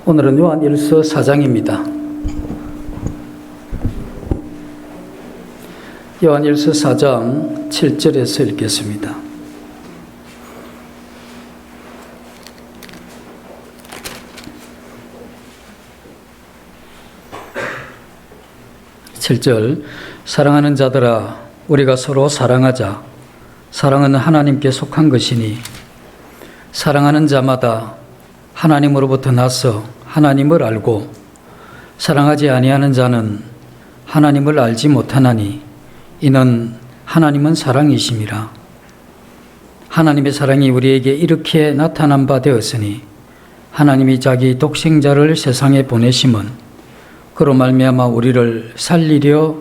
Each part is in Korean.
오늘은 요한일서 4장입니다. 요한일서 4장 7절에서 읽겠습니다. (7절) 사랑하는 자들아, 우리가 서로 사랑하자. 사랑은 하나님께 속한 것이니 사랑하는 자마다 하나님으로부터 나서 하나님을 알고 사랑하지 아니하는 자는 하나님을 알지 못하나니 이는 하나님은 사랑이심이라. 하나님의 사랑이 우리에게 이렇게 나타난 바 되었으니 하나님이 자기 독생자를 세상에 보내심은 그로 말미암아 우리를 살리려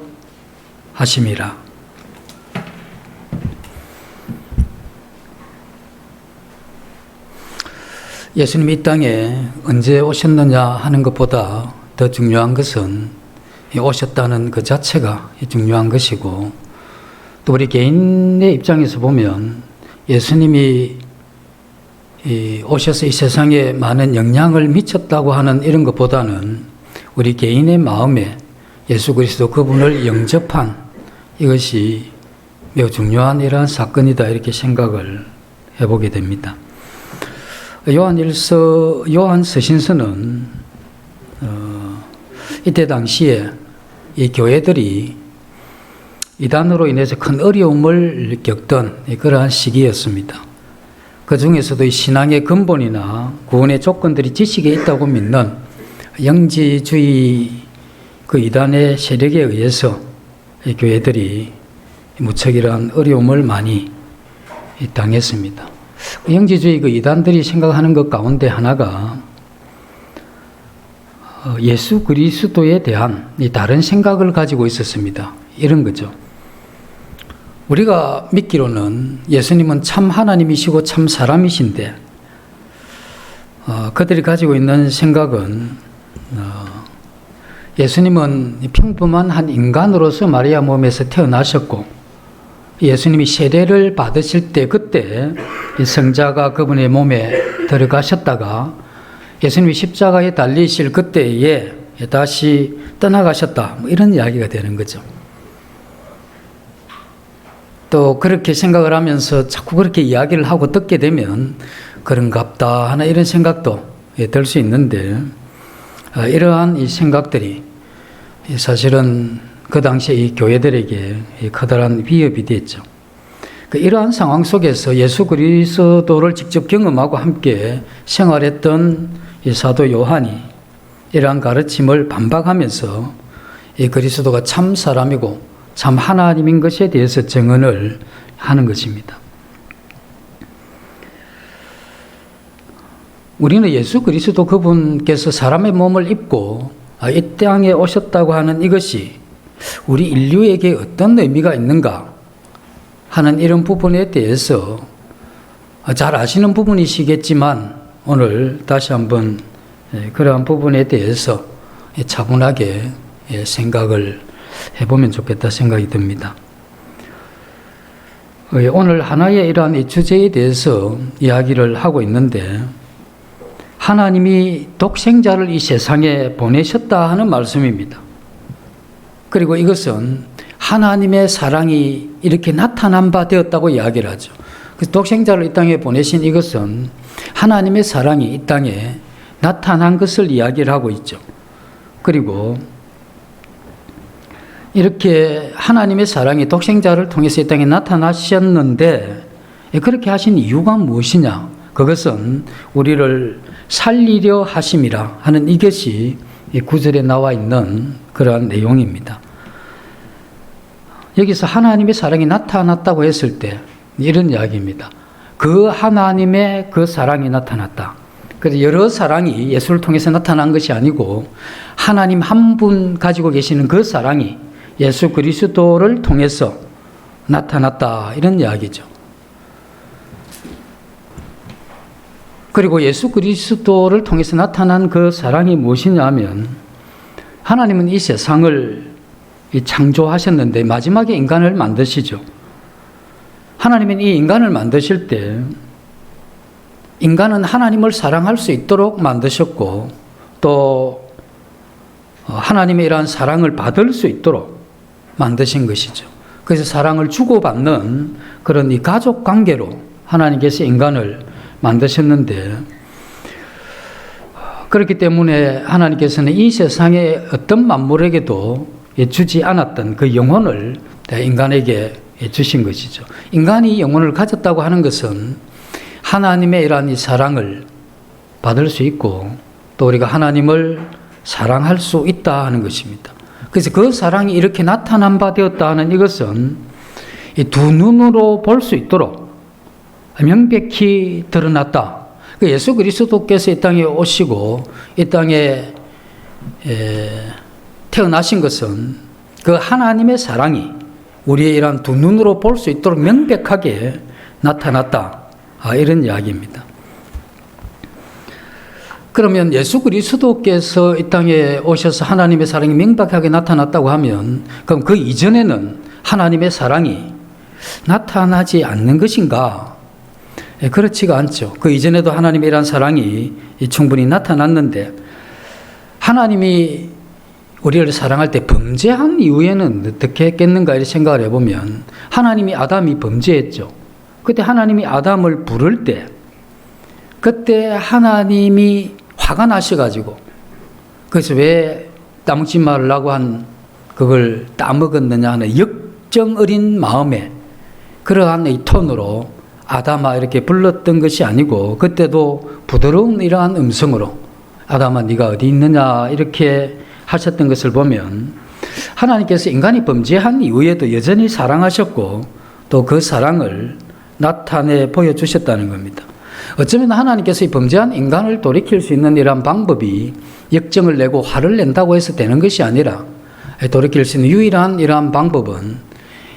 하심이라. 예수님이 이 땅에 언제 오셨느냐 하는 것보다 더 중요한 것은 오셨다는 그 자체가 중요한 것이고, 또 우리 개인의 입장에서 보면 예수님이 오셔서 이 세상에 많은 영향을 미쳤다고 하는 이런 것보다는 우리 개인의 마음에 예수 그리스도 그분을 영접한 이것이 매우 중요한 이러한 사건이다, 이렇게 생각을 해보게 됩니다. 요한 서신서는 이때 당시에 이 교회들이 이단으로 인해서 큰 어려움을 겪던 그러한 시기였습니다. 그 중에서도 이 신앙의 근본이나 구원의 조건들이 지식에 있다고 믿는 영지주의 그 이단의 세력에 의해서 이 교회들이 무척 이러한 어려움을 많이 당했습니다. 영지주의 그 이단들이 생각하는 것 가운데 하나가 예수 그리스도에 대한 다른 생각을 가지고 있었습니다. 이런 거죠. 우리가 믿기로는 예수님은 참 하나님이시고 참 사람이신데 그들이 가지고 있는 생각은 예수님은 평범한 한 인간으로서 마리아 몸에서 태어나셨고, 예수님이 세례를 받으실 때 그때 성자가 그분의 몸에 들어가셨다가 예수님이 십자가에 달리실 그때에 다시 떠나가셨다, 이런 이야기가 되는 거죠. 또 그렇게 생각을 하면서 자꾸 그렇게 이야기를 하고 듣게 되면 그런갑다 하는 이런 생각도 들 수 있는데, 이러한 이 생각들이 사실은 그 당시에 이 교회들에게 커다란 위협이 됐죠. 이러한 상황 속에서 예수 그리스도를 직접 경험하고 함께 생활했던 이 사도 요한이 이러한 가르침을 반박하면서 이 그리스도가 참 사람이고 참 하나님인 것에 대해서 증언을 하는 것입니다. 우리는 예수 그리스도 그분께서 사람의 몸을 입고 이 땅에 오셨다고 하는 이것이 우리 인류에게 어떤 의미가 있는가 하는 이런 부분에 대해서 잘 아시는 부분이시겠지만 오늘 다시 한번 그러한 부분에 대해서 차분하게 생각을 해보면 좋겠다 생각이 듭니다. 오늘 하나의 이러한 이 주제에 대해서 이야기를 하고 있는데, 하나님이 독생자를 이 세상에 보내셨다 하는 말씀입니다. 그리고 이것은 하나님의 사랑이 이렇게 나타난 바 되었다고 이야기를 하죠. 그래서 독생자를 이 땅에 보내신 이것은 하나님의 사랑이 이 땅에 나타난 것을 이야기를 하고 있죠. 그리고 이렇게 하나님의 사랑이 독생자를 통해서 이 땅에 나타나셨는데, 그렇게 하신 이유가 무엇이냐? 그것은 우리를 살리려 하심이라 하는 이것이 이 구절에 나와 있는 그러한 내용입니다. 여기서 하나님의 사랑이 나타났다고 했을 때 이런 이야기입니다. 그 하나님의 그 사랑이 나타났다. 그래서 여러 사랑이 예수를 통해서 나타난 것이 아니고 하나님 한 분 가지고 계시는 그 사랑이 예수 그리스도를 통해서 나타났다, 이런 이야기죠. 그리고 예수 그리스도를 통해서 나타난 그 사랑이 무엇이냐 하면, 하나님은 이 세상을 창조하셨는데 마지막에 인간을 만드시죠. 하나님은 이 인간을 만드실 때 인간은 하나님을 사랑할 수 있도록 만드셨고, 또 하나님의 이러한 사랑을 받을 수 있도록 만드신 것이죠. 그래서 사랑을 주고받는 그런 이 가족 관계로 하나님께서 인간을 만드셨는데, 그렇기 때문에 하나님께서는 이 세상의 어떤 만물에게도 주지 않았던 그 영혼을 인간에게 주신 것이죠. 인간이 영혼을 가졌다고 하는 것은 하나님의 이러한 이 사랑을 받을 수 있고 또 우리가 하나님을 사랑할 수 있다 하는 것입니다. 그래서 그 사랑이 이렇게 나타난 바 되었다 하는 이것은 이 두 눈으로 볼 수 있도록 명백히 드러났다. 예수 그리스도께서 이 땅에 오시고 이 땅에 태어나신 것은 그 하나님의 사랑이 우리의 이러한 두 눈으로 볼 수 있도록 명백하게 나타났다. 이런 이야기입니다. 그러면 예수 그리스도께서 이 땅에 오셔서 하나님의 사랑이 명백하게 나타났다고 하면 그럼 그 이전에는 하나님의 사랑이 나타나지 않는 것인가? 그렇지가 않죠. 그 이전에도 하나님의 이러한 사랑이 충분히 나타났는데, 하나님이 우리를 사랑할 때 범죄한 이후에는 어떻게 했겠는가 이렇게 생각을 해보면, 하나님이 아담이 범죄했죠. 그때 하나님이 아담을 부를 때 그때 하나님이 화가 나셔가지고, 그래서 왜 따먹지 말라고 한 그걸 따먹었느냐 하는 역정 어린 마음에 그러한 이 톤으로 아담아 이렇게 불렀던 것이 아니고, 그때도 부드러운 이러한 음성으로 아담아 네가 어디 있느냐 이렇게 하셨던 것을 보면, 하나님께서 인간이 범죄한 이후에도 여전히 사랑하셨고 또 그 사랑을 나타내 보여주셨다는 겁니다. 어쩌면 하나님께서 이 범죄한 인간을 돌이킬 수 있는 이러한 방법이 역정을 내고 화를 낸다고 해서 되는 것이 아니라, 돌이킬 수 있는 유일한 이러한 방법은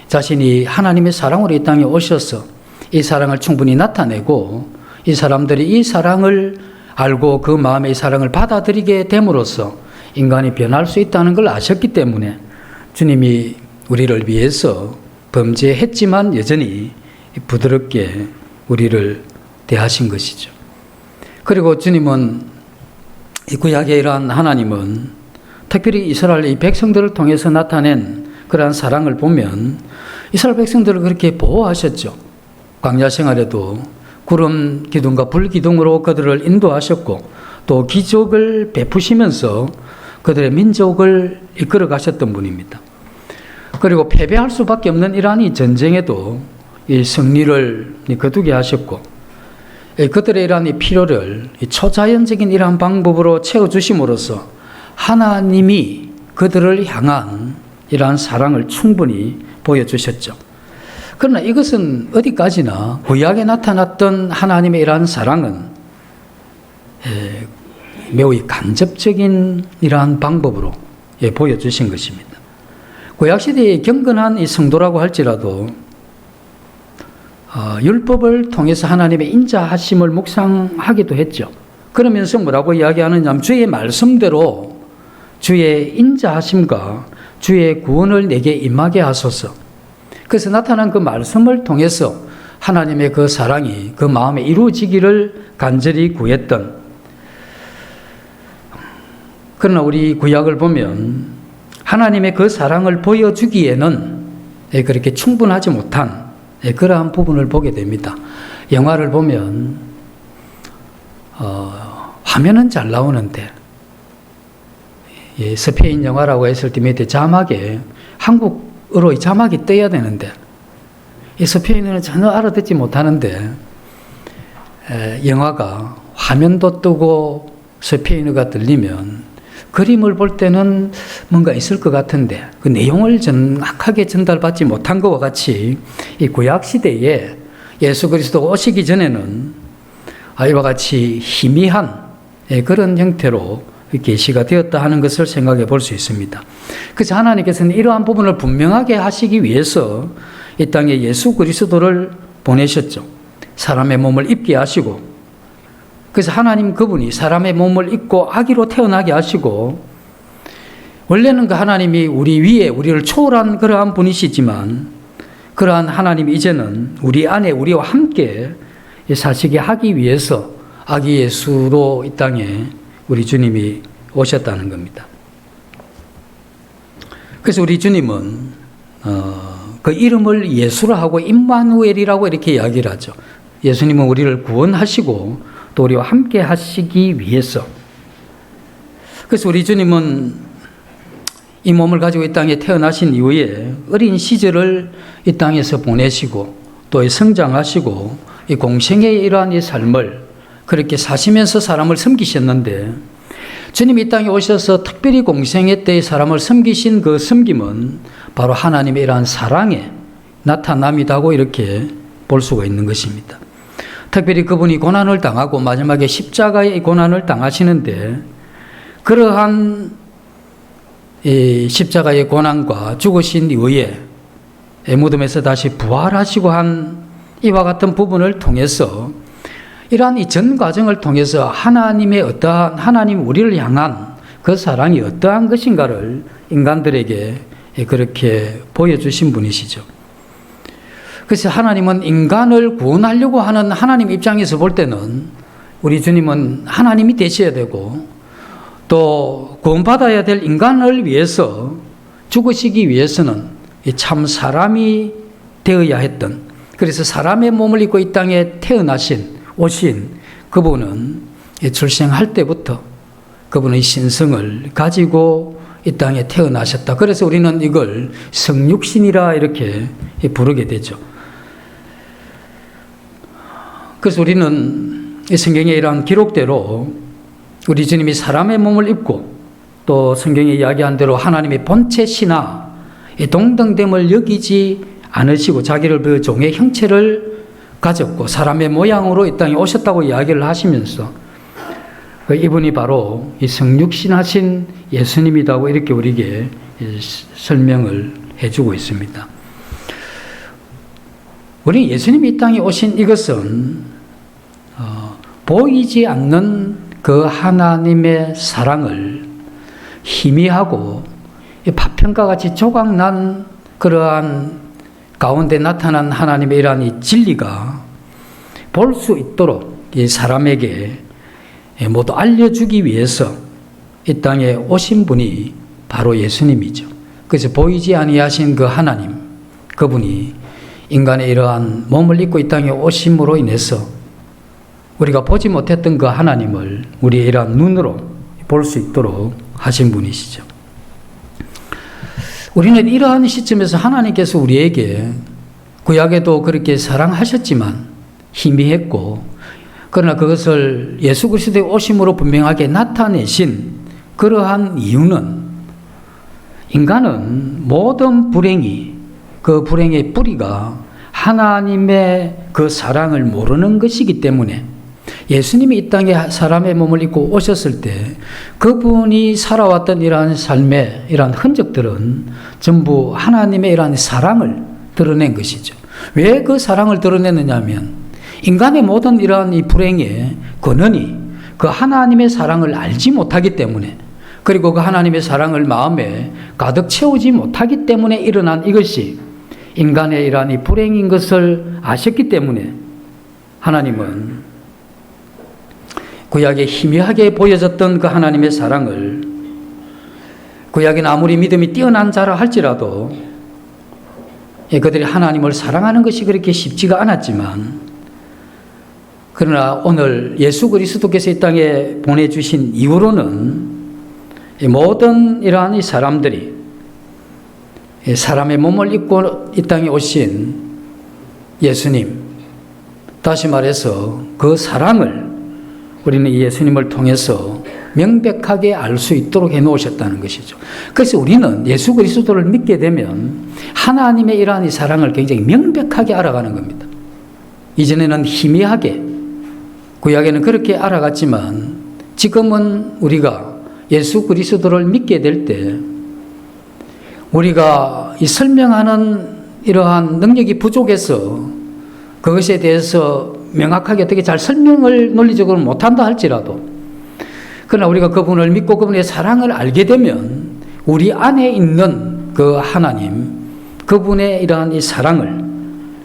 자신이 하나님의 사랑으로 이 땅에 오셔서 이 사랑을 충분히 나타내고 이 사람들이 이 사랑을 알고 그 마음에 이 사랑을 받아들이게 됨으로써 인간이 변할 수 있다는 걸 아셨기 때문에 주님이 우리를 위해서 범죄했지만 여전히 부드럽게 우리를 대하신 것이죠. 그리고 주님은, 이 구약의 이러한 하나님은 특별히 이스라엘 이 백성들을 통해서 나타낸 그러한 사랑을 보면 이스라엘 백성들을 그렇게 보호하셨죠. 광야 생활에도 구름 기둥과 불 기둥으로 그들을 인도하셨고 또 기적을 베푸시면서 그들의 민족을 이끌어 가셨던 분입니다. 그리고 패배할 수밖에 없는 이러한 이 전쟁에도 이 승리를 거두게 하셨고, 그들의 이러한 이 필요를 초자연적인 이러한 방법으로 채워주심으로써 하나님이 그들을 향한 이러한 사랑을 충분히 보여주셨죠. 그러나 이것은 어디까지나 구약에 나타났던 하나님의 이러한 사랑은 매우 간접적인 이러한 방법으로 보여주신 것입니다. 구약시대의 경건한 이 성도라고 할지라도 율법을 통해서 하나님의 인자하심을 묵상하기도 했죠. 그러면서 뭐라고 이야기하느냐, 주의 말씀대로 주의 인자하심과 주의 구원을 내게 임하게 하소서. 그래서 나타난 그 말씀을 통해서 하나님의 그 사랑이 그 마음에 이루어지기를 간절히 구했던, 그러나 우리 구약을 보면 하나님의 그 사랑을 보여주기에는 그렇게 충분하지 못한 그러한 부분을 보게 됩니다. 영화를 보면 화면은 잘 나오는데, 스페인 영화라고 했을 때 밑에 자막에 한국어로 이 자막이 떠야 되는데 이 스페인어는 전혀 알아듣지 못하는데, 영화가 화면도 뜨고 스페인어가 들리면 그림을 볼 때는 뭔가 있을 것 같은데 그 내용을 정확하게 전달받지 못한 것과 같이 이 구약시대에 예수 그리스도가 오시기 전에는 이와 같이 희미한 그런 형태로 계시가 되었다 하는 것을 생각해 볼 수 있습니다. 그래서 하나님께서는 이러한 부분을 분명하게 하시기 위해서 이 땅에 예수 그리스도를 보내셨죠. 사람의 몸을 입게 하시고, 그래서 하나님 그분이 사람의 몸을 입고 아기로 태어나게 하시고, 원래는 그 하나님이 우리 위에 우리를 초월한 그러한 분이시지만 그러한 하나님이 이제는 우리 안에 우리와 함께 사시게 하기 위해서 아기 예수로 이 땅에 우리 주님이 오셨다는 겁니다. 그래서 우리 주님은 그 이름을 예수라 하고 임마누엘이라고 이렇게 이야기를 하죠. 예수님은 우리를 구원하시고 또 우리와 함께 하시기 위해서. 그래서 우리 주님은 이 몸을 가지고 이 땅에 태어나신 이후에 어린 시절을 이 땅에서 보내시고 또 성장하시고 이 공생의 이러한 이 삶을 그렇게 사시면서 사람을 섬기셨는데, 주님이 이 땅에 오셔서 특별히 공생의 때의 사람을 섬기신 그 섬김은 바로 하나님의 이러한 사랑의 나타남이라고 이렇게 볼 수가 있는 것입니다. 특별히 그분이 고난을 당하고 마지막에 십자가의 고난을 당하시는데, 그러한 이 십자가의 고난과 죽으신 이후에 무덤에서 다시 부활하시고 한 이와 같은 부분을 통해서, 이러한 이 전 과정을 통해서 하나님의 어떠한, 하나님 우리를 향한 그 사랑이 어떠한 것인가를 인간들에게 그렇게 보여주신 분이시죠. 그래서 하나님은 인간을 구원하려고 하는 하나님 입장에서 볼 때는 우리 주님은 하나님이 되셔야 되고, 또 구원받아야 될 인간을 위해서 죽으시기 위해서는 참 사람이 되어야 했던, 그래서 사람의 몸을 입고 이 땅에 오신 그분은 출생할 때부터 그분의 신성을 가지고 이 땅에 태어나셨다. 그래서 우리는 이걸 성육신이라 이렇게 부르게 되죠. 그래서 우리는 이 성경에 이러한 기록대로 우리 주님이 사람의 몸을 입고 또 성경에 이야기한 대로 하나님의 본체시나 동등됨을 여기지 않으시고 자기를 그 종의 형체를 가졌고 사람의 모양으로 이 땅에 오셨다고 이야기를 하시면서 이분이 바로 이 성육신하신 예수님이라고 이렇게 우리에게 설명을 해주고 있습니다. 우리 예수님이 이 땅에 오신 이것은 보이지 않는 그 하나님의 사랑을 희미하고 파편과 같이 조각난 그러한 가운데 나타난 하나님의 이러한 이 진리가 볼 수 있도록 이 사람에게 모두 알려주기 위해서 이 땅에 오신 분이 바로 예수님이죠. 그래서 보이지 아니하신 그 하나님, 그분이 인간의 이러한 몸을 입고 이 땅에 오심으로 인해서 우리가 보지 못했던 그 하나님을 우리의 이러한 눈으로 볼 수 있도록 하신 분이시죠. 우리는 이러한 시점에서 하나님께서 우리에게 구약에도 그렇게 사랑하셨지만 희미했고, 그러나 그것을 예수 그리스도의 오심으로 분명하게 나타내신 그러한 이유는, 인간은 모든 불행이, 그 불행의 뿌리가 하나님의 그 사랑을 모르는 것이기 때문에 예수님이 이 땅에 사람의 몸을 입고 오셨을 때 그분이 살아왔던 이러한 삶의 이러한 흔적들은 전부 하나님의 이러한 사랑을 드러낸 것이죠. 왜 그 사랑을 드러내느냐 하면, 인간의 모든 이러한 이 불행의 근원이 그 하나님의 사랑을 알지 못하기 때문에, 그리고 그 하나님의 사랑을 마음에 가득 채우지 못하기 때문에 일어난 이것이 인간의 이러한 이 불행인 것을 아셨기 때문에 하나님은 구약에 희미하게 보여졌던 그 하나님의 사랑을, 구약에는 아무리 믿음이 뛰어난 자라 할지라도 그들이 하나님을 사랑하는 것이 그렇게 쉽지가 않았지만, 그러나 오늘 예수 그리스도께서 이 땅에 보내주신 이후로는 모든 이러한 이 사람들이 사람의 몸을 입고 이 땅에 오신 예수님, 다시 말해서 그 사랑을 우리는 이 예수님을 통해서 명백하게 알 수 있도록 해놓으셨다는 것이죠. 그래서 우리는 예수 그리스도를 믿게 되면 하나님의 이러한 이 사랑을 굉장히 명백하게 알아가는 겁니다. 이전에는 희미하게, 구약에는 그렇게 알아갔지만 지금은 우리가 예수 그리스도를 믿게 될 때 우리가 이 설명하는 이러한 능력이 부족해서 그것에 대해서 명확하게 어떻게 잘 설명을 논리적으로 못한다 할지라도, 그러나 우리가 그분을 믿고 그분의 사랑을 알게 되면 우리 안에 있는 그 하나님, 그분의 이러한 이 사랑을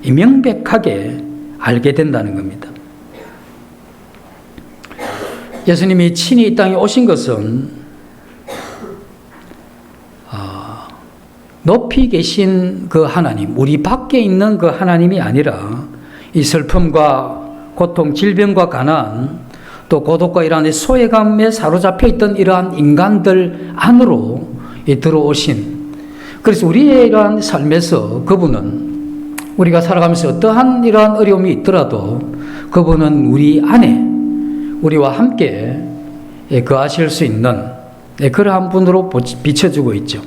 명백하게 알게 된다는 겁니다. 예수님이 친히 이 땅에 오신 것은 높이 계신 그 하나님, 우리 밖에 있는 그 하나님이 아니라 이 슬픔과 고통, 질병과 가난, 또 고독과 이러한 소외감에 사로잡혀 있던 이러한 인간들 안으로 들어오신, 그래서 우리의 이러한 삶에서 그분은 우리가 살아가면서 어떠한 이러한 어려움이 있더라도 그분은 우리 안에 우리와 함께 거하실 수 있는 그러한 분으로 비춰주고 있죠.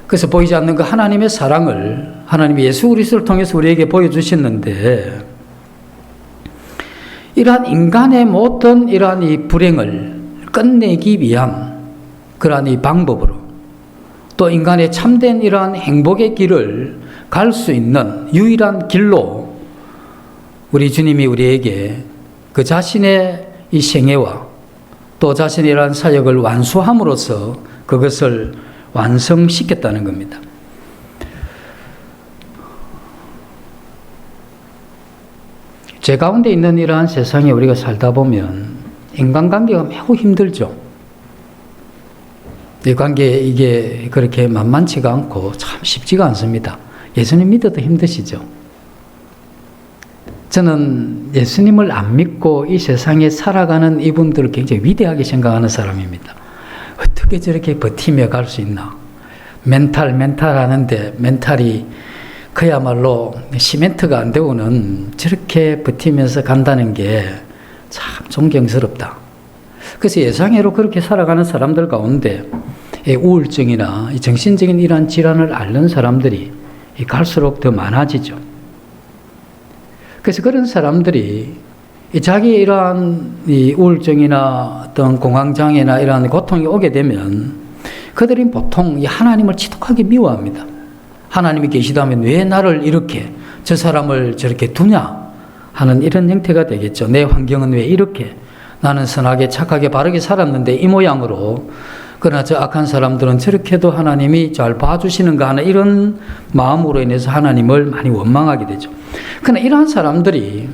그래서 보이지 않는 그 하나님의 사랑을 하나님이 예수 그리스도를 통해서 우리에게 보여주셨는데, 이러한 인간의 모든 이러한 이 불행을 끝내기 위한 그러한 이 방법으로, 또 인간의 참된 이러한 행복의 길을 갈 수 있는 유일한 길로 우리 주님이 우리에게 그 자신의 이 생애와 또 자신의 이러한 사역을 완수함으로써 그것을 완성시켰다는 겁니다. 죄 가운데 있는 이러한 세상에 우리가 살다 보면 인간관계가 매우 힘들죠. 이 관계 이게 그렇게 만만치가 않고 참 쉽지가 않습니다. 예수님 믿어도 힘드시죠. 저는 예수님을 안 믿고 이 세상에 살아가는 이분들을 굉장히 위대하게 생각하는 사람입니다. 어떻게 저렇게 버티며 갈 수 있나. 멘탈 하는데 멘탈이 그야말로 시멘트가 안 되고는 저렇게 버티면서 간다는 게 참 존경스럽다. 그래서 예상외로 그렇게 살아가는 사람들 가운데 우울증이나 정신적인 이러한 질환을 앓는 사람들이 갈수록 더 많아지죠. 그래서 그런 사람들이 자기의 이러한 우울증이나 어떤 공황장애나 이러한 고통이 오게 되면 그들이 보통 하나님을 지독하게 미워합니다. 하나님이 계시다면 왜 나를 이렇게, 저 사람을 저렇게 두냐 하는 이런 형태가 되겠죠. 내 환경은 왜 이렇게, 나는 선하게 착하게 바르게 살았는데 이 모양으로, 그러나 저 악한 사람들은 저렇게도 하나님이 잘 봐주시는가 하는 이런 마음으로 인해서 하나님을 많이 원망하게 되죠. 그러나 이러한 사람들이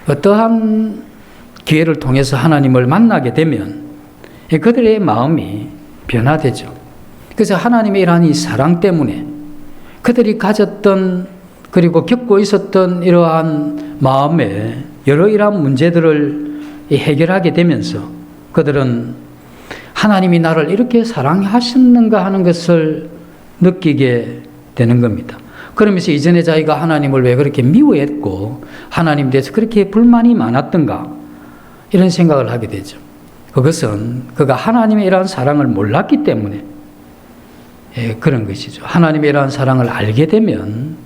어떠한 기회를 통해서 하나님을 만나게 되면 그들의 마음이 변화되죠. 그래서 하나님의 이러한 이 사랑 때문에 그들이 가졌던, 그리고 겪고 있었던 이러한 마음에 여러 이러한 문제들을 해결하게 되면서 그들은 하나님이 나를 이렇게 사랑하셨는가 하는 것을 느끼게 되는 겁니다. 그러면서 이전에 자기가 하나님을 왜 그렇게 미워했고 하나님에 대해서 그렇게 불만이 많았던가 이런 생각을 하게 되죠. 그것은 그가 하나님의 이러한 사랑을 몰랐기 때문에 그런 것이죠. 하나님의 이러한 사랑을 알게 되면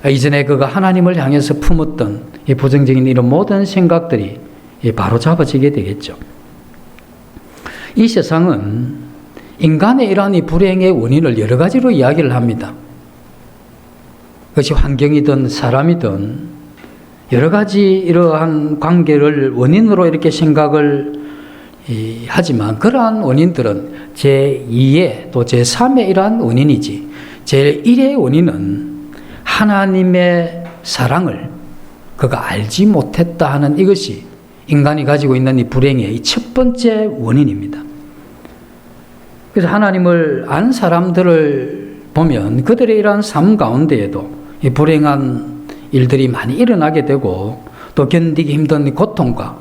이전에 그가 하나님을 향해서 품었던 이 부정적인 이런 모든 생각들이 바로 잡아지게 되겠죠. 이 세상은 인간의 이러한 이 불행의 원인을 여러 가지로 이야기를 합니다. 그것이 환경이든 사람이든 여러 가지 이러한 관계를 원인으로 이렇게 생각을 하지만 그러한 원인들은 제2의 또 제3의 이러한 원인이지, 제1의 원인은 하나님의 사랑을 그가 알지 못했다 하는 이것이 인간이 가지고 있는 이 불행의 첫 번째 원인입니다. 그래서 하나님을 안 사람들을 보면 그들의 이러한 삶 가운데에도 이 불행한 일들이 많이 일어나게 되고 또 견디기 힘든 이 고통과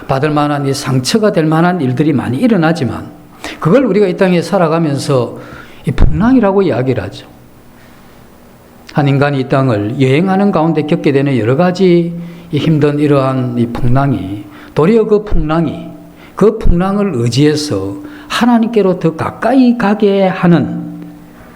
받을 만한 이 상처가 될 만한 일들이 많이 일어나지만 그걸 우리가 이 땅에 살아가면서 이 풍랑이라고 이야기를 하죠. 한 인간이 이 땅을 여행하는 가운데 겪게 되는 여러 가지 이 힘든 이러한 이 풍랑이 도리어 그 풍랑을 의지해서 하나님께로 더 가까이 가게 하는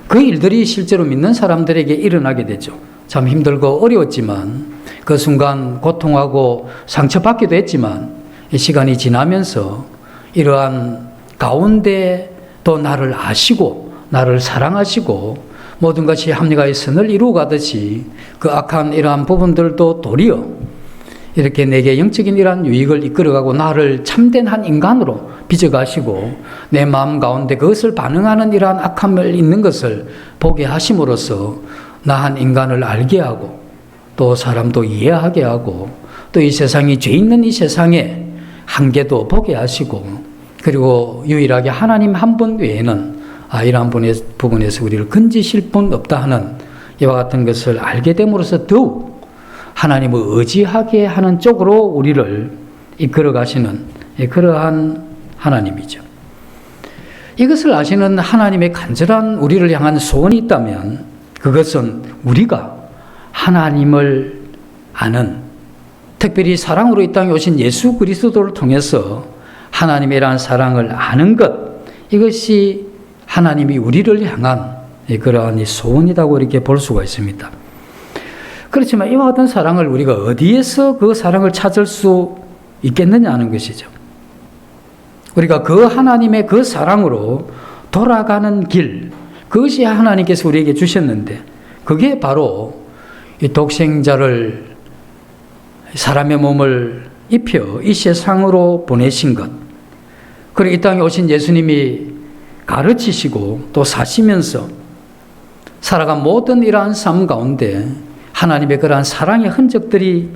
그 일들이 실제로 믿는 사람들에게 일어나게 되죠. 참 힘들고 어려웠지만 그 순간 고통하고 상처받기도 했지만 이 시간이 지나면서 이러한 가운데 또 나를 아시고 나를 사랑하시고 모든 것이 합리가의 선을 이루어가듯이 그 악한 이러한 부분들도 도리어 이렇게 내게 영적인 이러한 유익을 이끌어가고 나를 참된 한 인간으로 빚어가시고 내 마음 가운데 그것을 반응하는 이러한 악함을 있는 것을 보게 하심으로써 나 한 인간을 알게 하고 또 사람도 이해하게 하고 또 이 세상이 죄 있는 이 세상에 한계도 보게 하시고 그리고 유일하게 하나님 한 분 외에는 이러한 부분에서 우리를 건지실 분 없다 하는 이와 같은 것을 알게 됨으로써 더욱 하나님을 의지하게 하는 쪽으로 우리를 이끌어 가시는 그러한 하나님이죠. 이것을 아시는 하나님의 간절한 우리를 향한 소원이 있다면 그것은 우리가 하나님을 아는, 특별히 사랑으로 이 땅에 오신 예수 그리스도를 통해서 하나님이라는 사랑을 아는 것, 이것이 하나님이 우리를 향한 그러한 소원이라고 이렇게 볼 수가 있습니다. 그렇지만 이와 같은 사랑을 우리가 어디에서 그 사랑을 찾을 수 있겠느냐 하는 것이죠. 우리가 그 하나님의 그 사랑으로 돌아가는 길, 그것이 하나님께서 우리에게 주셨는데 그게 바로 이 독생자를 사람의 몸을 입혀 이 세상으로 보내신 것, 그리고 이 땅에 오신 예수님이 가르치시고 또 사시면서 살아간 모든 이러한 삶 가운데 하나님의 그러한 사랑의 흔적들이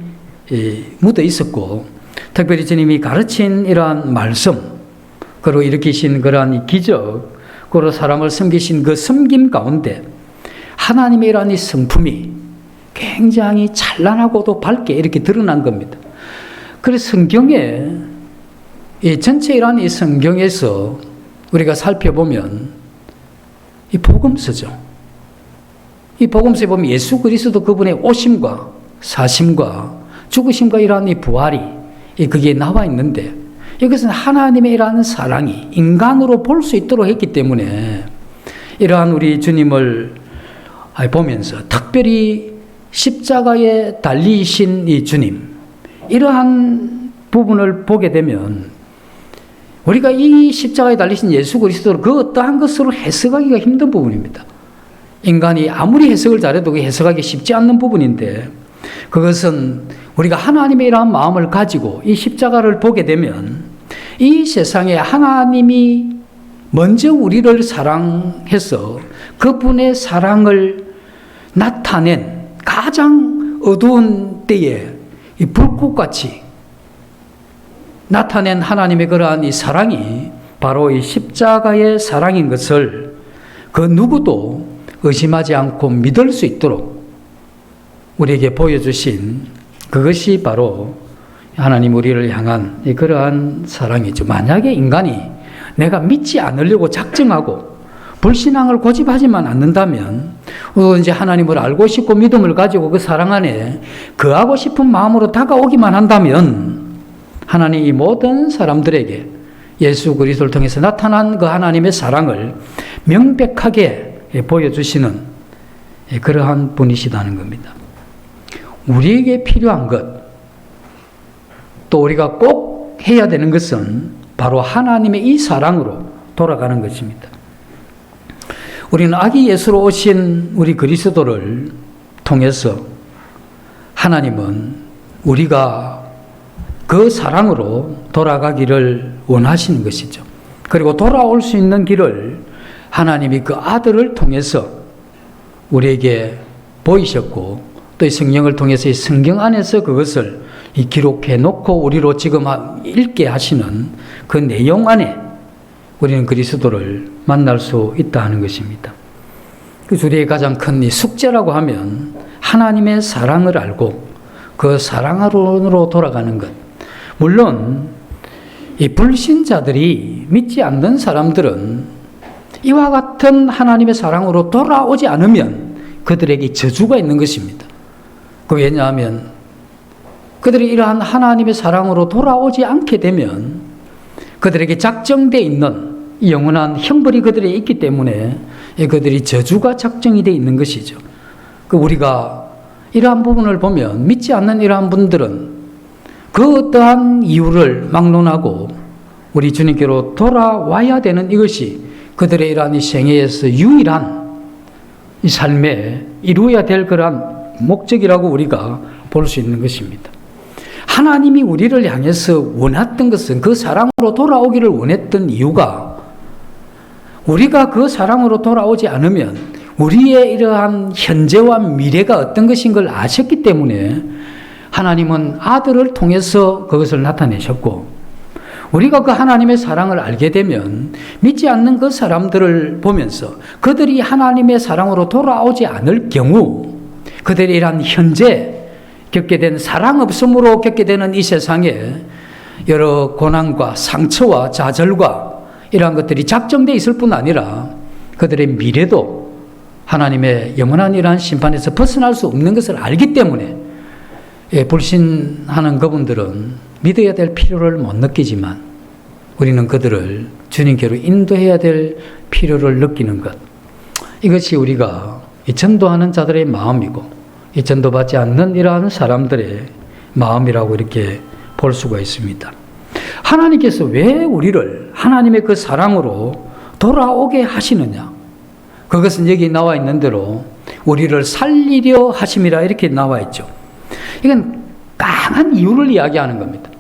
묻어 있었고, 특별히 주님이 가르친 이러한 말씀, 그리고 일으키신 그러한 기적, 그리고 사람을 섬기신 그 섬김 가운데 하나님의 이러한 이 성품이 굉장히 찬란하고도 밝게 이렇게 드러난 겁니다. 그래서 성경에 이 전체 이러한 이 성경에서 우리가 살펴보면 이 복음서죠. 이 복음서에 보면 예수 그리스도 그분의 오심과 사심과 죽으심과 이러한 이 부활이 그게 나와 있는데, 이것은 하나님의 이러한 사랑이 인간으로 볼 수 있도록 했기 때문에 이러한 우리 주님을 보면서 특별히 십자가에 달리신 이 주님, 이러한 부분을 보게 되면 우리가 이 십자가에 달리신 예수 그리스도를 그 어떠한 것으로 해석하기가 힘든 부분입니다. 인간이 아무리 해석을 잘해도 해석하기 쉽지 않는 부분인데, 그것은 우리가 하나님의 이러한 마음을 가지고 이 십자가를 보게 되면 이 세상에 하나님이 먼저 우리를 사랑해서 그분의 사랑을 나타낸 가장 어두운 때에 이 불꽃같이 나타낸 하나님의 그러한 이 사랑이 바로 이 십자가의 사랑인 것을 그 누구도 의심하지 않고 믿을 수 있도록 우리에게 보여주신 그것이 바로 하나님 우리를 향한 그러한 사랑이죠. 만약에 인간이 내가 믿지 않으려고 작정하고 불신앙을 고집하지만 않는다면, 이제 하나님을 알고 싶고 믿음을 가지고 그 사랑 안에 거하고 싶은 마음으로 다가오기만 한다면 하나님 이 모든 사람들에게 예수 그리스도를 통해서 나타난 그 하나님의 사랑을 명백하게 보여주시는 그러한 분이시다는 겁니다. 우리에게 필요한 것, 또 우리가 꼭 해야 되는 것은 바로 하나님의 이 사랑으로 돌아가는 것입니다. 우리는 아기 예수로 오신 우리 그리스도를 통해서 하나님은 우리가 그 사랑으로 돌아가기를 원하시는 것이죠. 그리고 돌아올 수 있는 길을 하나님이 그 아들을 통해서 우리에게 보이셨고, 또 이 성령을 통해서 이 성경 안에서 그것을 기록해 놓고 우리로 지금 읽게 하시는 그 내용 안에 우리는 그리스도를 만날 수 있다 하는 것입니다. 그래서 우리의 가장 큰 이 숙제라고 하면 하나님의 사랑을 알고 그 사랑으로 돌아가는 것. 물론 이 불신자들이, 믿지 않는 사람들은 이와 같은 하나님의 사랑으로 돌아오지 않으면 그들에게 저주가 있는 것입니다. 왜냐하면 그들이 이러한 하나님의 사랑으로 돌아오지 않게 되면 그들에게 작정되어 있는 영원한 형벌이 그들에게 있기 때문에 그들이 저주가 작정이 되어 있는 것이죠. 우리가 이러한 부분을 보면 믿지 않는 이러한 분들은 그 어떠한 이유를 막론하고 우리 주님께로 돌아와야 되는 이것이 그들의 이러한 이 생애에서 유일한 이 삶에 이루어야 될 그러한 목적이라고 우리가 볼 수 있는 것입니다. 하나님이 우리를 향해서 원했던 것은, 그 사랑으로 돌아오기를 원했던 이유가, 우리가 그 사랑으로 돌아오지 않으면 우리의 이러한 현재와 미래가 어떤 것인 걸 아셨기 때문에 하나님은 아들을 통해서 그것을 나타내셨고, 우리가 그 하나님의 사랑을 알게 되면 믿지 않는 그 사람들을 보면서 그들이 하나님의 사랑으로 돌아오지 않을 경우 그들이 이런 현재 겪게 된 사랑 없음으로 겪게 되는 이 세상에 여러 고난과 상처와 좌절과 이러한 것들이 작정되어 있을 뿐 아니라 그들의 미래도 하나님의 영원한 이러한 심판에서 벗어날 수 없는 것을 알기 때문에 불신하는 그분들은 믿어야 될 필요를 못 느끼지만 우리는 그들을 주님께로 인도해야 될 필요를 느끼는 것. 이것이 우리가 이 전도하는 자들의 마음이고 이 전도받지 않는 이러한 사람들의 마음이라고 이렇게 볼 수가 있습니다. 하나님께서 왜 우리를 하나님의 그 사랑으로 돌아오게 하시느냐? 그것은 여기 나와 있는 대로 우리를 살리려 하심이라 이렇게 나와 있죠. 이건 강한 이유를 이야기하는 겁니다.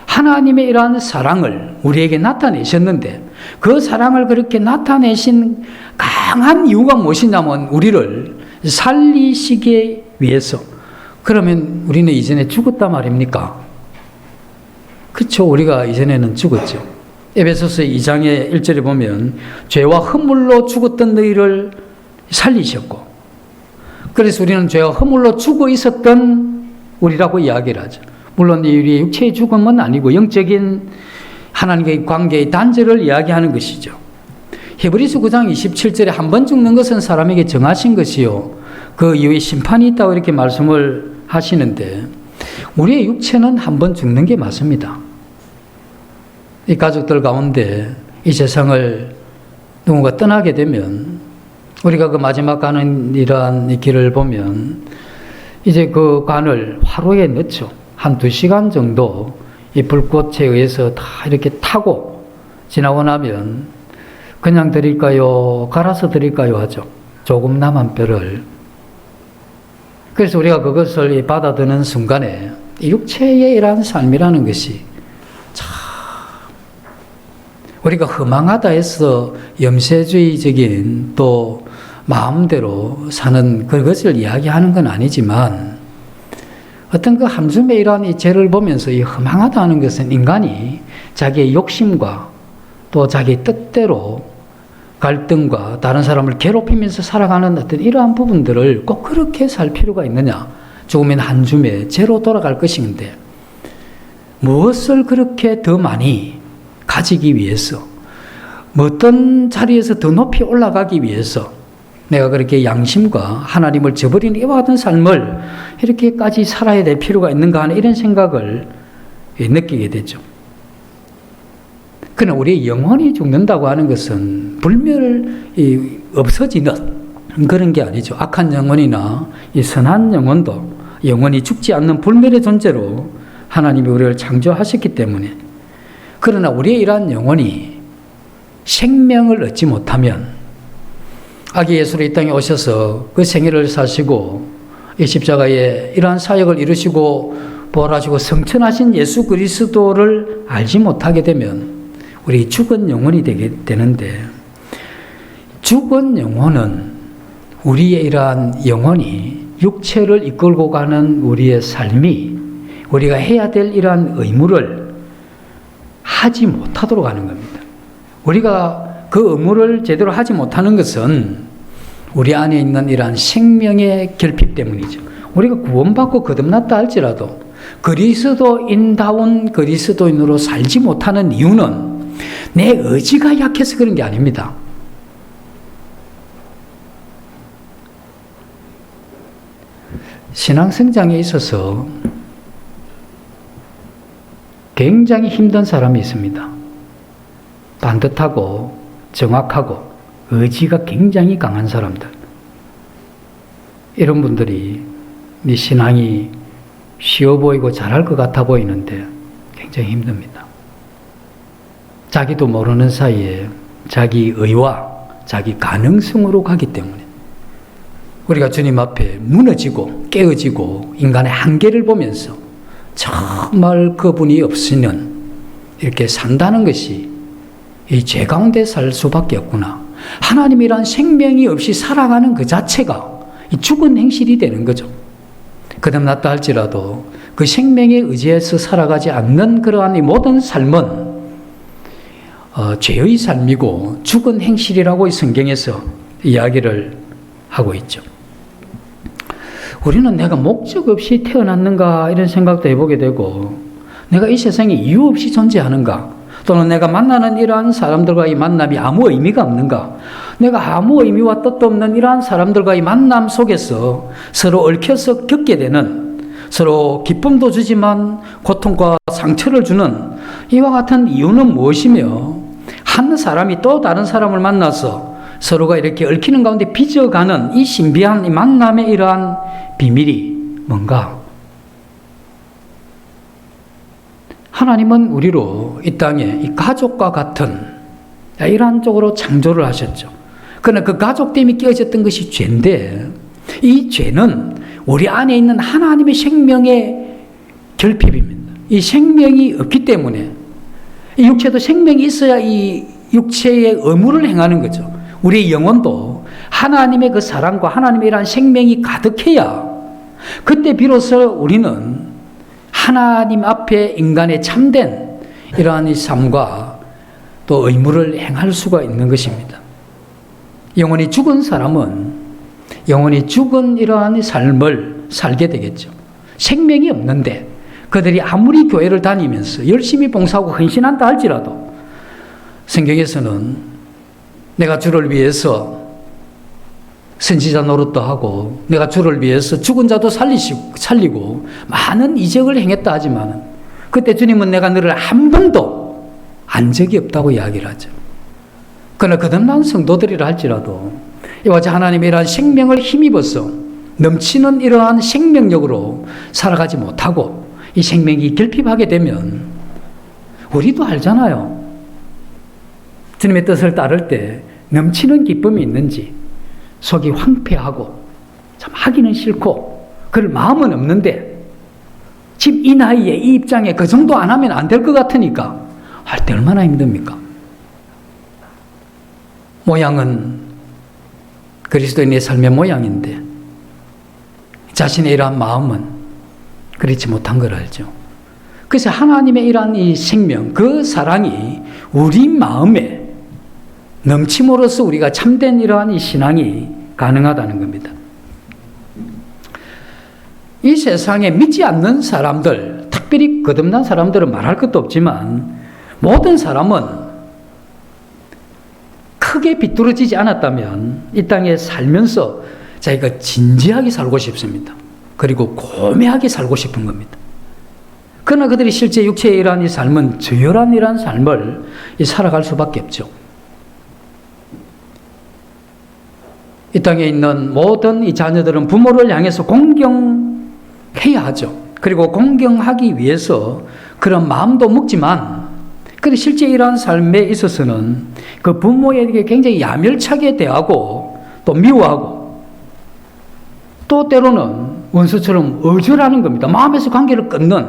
하나님의 이러한 사랑을 우리에게 나타내셨는데 그 사랑을 그렇게 나타내신 강한 이유가 무엇이냐면 우리를 살리시기 위해서. 그러면 우리는 이전에 죽었다 말입니까? 그렇죠. 우리가 이전에는 죽었죠. 에베소서 2장의 1절에 보면 죄와 허물로 죽었던 너희를 살리셨고, 그래서 우리는 죄와 허물로 죽어 있었던 우리라고 이야기를 하죠. 물론 우리의 육체의 죽음은 아니고 영적인 하나님과의 관계의 단절을 이야기하는 것이죠. 히브리서 9장 27절에 한 번 죽는 것은 사람에게 정하신 것이요 그 이후에 심판이 있다고 이렇게 말씀을 하시는데 우리의 육체는 한 번 죽는 게 맞습니다. 이 가족들 가운데 이 세상을 누군가 떠나게 되면 우리가 그 마지막 가는 이러한 길을 보면 이제 그 관을 화로에 넣죠. 한 2시간 정도 이 불꽃에 의해서 다 이렇게 타고 지나고 나면 그냥 드릴까요? 갈아서 드릴까요? 하죠. 조금 남은 뼈를. 그래서 우리가 그것을 받아드는 순간에 이 육체의 이러한 삶이라는 것이 참 우리가 허망하다 해서 염세주의적인 또 마음대로 사는 그것을 이야기하는 건 아니지만 어떤 그 한숨에 이러한 이 죄를 보면서 이 허망하다 하는 것은 인간이 자기의 욕심과 또 자기 뜻대로 갈등과 다른 사람을 괴롭히면서 살아가는 어떤 이러한 부분들을 꼭 그렇게 살 필요가 있느냐. 죽으면 한숨에 죄로 돌아갈 것인데 무엇을 그렇게 더 많이 가지기 위해서 어떤 자리에서 더 높이 올라가기 위해서 내가 그렇게 양심과 하나님을 저버리는 이와 같은 삶을 이렇게까지 살아야 될 필요가 있는가 하는 이런 생각을 느끼게 되죠. 그러나 우리의 영혼이 죽는다고 하는 것은 불멸이 없어지는 그런 게 아니죠. 악한 영혼이나 이 선한 영혼도 영혼이 죽지 않는 불멸의 존재로 하나님이 우리를 창조하셨기 때문에 그러나 우리의 이러한 영혼이 생명을 얻지 못하면 아기 예수로 이 땅에 오셔서 그 생애를 사시고 이 십자가에 이러한 사역을 이루시고 부활하시고 성천하신 예수 그리스도를 알지 못하게 되면 우리 죽은 영혼이 되는데 죽은 영혼은 우리의 이러한 영혼이 육체를 이끌고 가는 우리의 삶이 우리가 해야 될 이러한 의무를 하지 못하도록 하는 겁니다. 우리가 그 의무를 제대로 하지 못하는 것은 우리 안에 있는 이러한 생명의 결핍 때문이죠. 우리가 구원받고 거듭났다 할지라도 그리스도인다운 그리스도인으로 살지 못하는 이유는 내 의지가 약해서 그런 게 아닙니다. 신앙 성장에 있어서 굉장히 힘든 사람이 있습니다. 반듯하고 정확하고 의지가 굉장히 강한 사람들. 이런 분들이 네 신앙이 쉬워 보이고 잘할 것 같아 보이는데 굉장히 힘듭니다. 자기도 모르는 사이에 자기 의와 자기 가능성으로 가기 때문에 우리가 주님 앞에 무너지고 깨어지고 인간의 한계를 보면서 정말 그분이 없으면 이렇게 산다는 것이 이 죄 가운데 살 수밖에 없구나. 하나님이란 생명이 없이 살아가는 그 자체가 이 죽은 행실이 되는 거죠. 거듭났다 할지라도 그 생명에 의지해서 살아가지 않는 그러한 이 모든 삶은 죄의 삶이고 죽은 행실이라고 이 성경에서 이야기를 하고 있죠. 우리는 내가 목적 없이 태어났는가 이런 생각도 해보게 되고, 내가 이 세상에 이유 없이 존재하는가, 또는 내가 만나는 이러한 사람들과의 만남이 아무 의미가 없는가, 내가 아무 의미와 뜻도 없는 이러한 사람들과의 만남 속에서 서로 얽혀서 겪게 되는, 서로 기쁨도 주지만 고통과 상처를 주는 이와 같은 이유는 무엇이며, 한 사람이 또 다른 사람을 만나서 서로가 이렇게 얽히는 가운데 빚어가는 이 신비한 이 만남의 이러한 비밀이 뭔가? 하나님은 우리로 이 땅에 이 가족과 같은 이러한 쪽으로 창조를 하셨죠. 그러나 그 가족 때문에 끼어졌던 것이 죄인데, 이 죄는 우리 안에 있는 하나님의 생명의 결핍입니다. 이 생명이 없기 때문에, 이 육체도 생명이 있어야 이 육체의 의무를 행하는 거죠. 우리의 영혼도 하나님의 그 사랑과 하나님의 이러한 생명이 가득해야 그때 비로소 우리는 하나님 앞에 인간의 참된 이러한 이 삶과 또 의무를 행할 수가 있는 것입니다. 영혼이 죽은 사람은 영혼이 죽은 이러한 삶을 살게 되겠죠. 생명이 없는데 그들이 아무리 교회를 다니면서 열심히 봉사하고 헌신한다 할지라도, 성경에서는 내가 주를 위해서 선지자 노릇도 하고 내가 주를 위해서 죽은 자도 살리고 많은 이적을 행했다 하지만, 그때 주님은 내가 너를 한 번도 안 적이 없다고 이야기를 하죠. 그러나 거듭난 성도들이라 할지라도 이와 같이 하나님의 이러한 생명을 힘입어서 넘치는 이러한 생명력으로 살아가지 못하고 이 생명이 결핍하게 되면, 우리도 알잖아요. 주님의 뜻을 따를 때 넘치는 기쁨이 있는지 속이 황폐하고 참 하기는 싫고 그럴 마음은 없는데, 지금 이 나이에 이 입장에 그 정도 안 하면 안 될 것 같으니까 할 때 얼마나 힘듭니까? 모양은 그리스도인의 삶의 모양인데 자신의 이러한 마음은 그렇지 못한 걸 알죠. 그래서 하나님의 이러한 이 생명, 그 사랑이 우리 마음에 넘침으로써 우리가 참된 이러한 이 신앙이 가능하다는 겁니다. 이 세상에 믿지 않는 사람들, 특별히 거듭난 사람들은 말할 것도 없지만 모든 사람은 크게 비뚤어지지 않았다면 이 땅에 살면서 자기가 진지하게 살고 싶습니다. 그리고 고매하게 살고 싶은 겁니다. 그러나 그들이 실제 육체의 이러한 이 삶은 저열한 이러한 삶을 살아갈 수밖에 없죠. 이 땅에 있는 모든 이 자녀들은 부모를 향해서 공경해야 하죠. 그리고 공경하기 위해서 그런 마음도 먹지만, 그런데 실제 이러한 삶에 있어서는 그 부모에게 굉장히 야멸차게 대하고 또 미워하고 또 때로는 원수처럼 어절하는 겁니다. 마음에서 관계를 끊는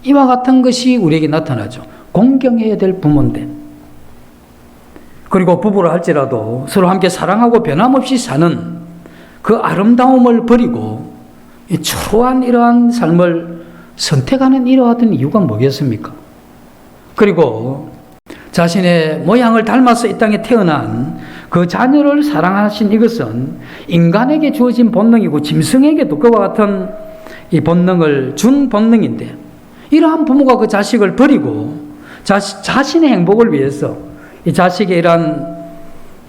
이와 같은 것이 우리에게 나타나죠. 공경해야 될 부모인데, 그리고 부부를 할지라도 서로 함께 사랑하고 변함없이 사는 그 아름다움을 버리고 이 초라한 이러한 삶을 선택하는 이러한 이유가 뭐겠습니까? 그리고 자신의 모양을 닮아서 이 땅에 태어난 그 자녀를 사랑하신 이것은 인간에게 주어진 본능이고 짐승에게도 그와 같은 이 본능을 준 본능인데, 이러한 부모가 그 자식을 버리고 자신의 행복을 위해서 이 자식의 이러한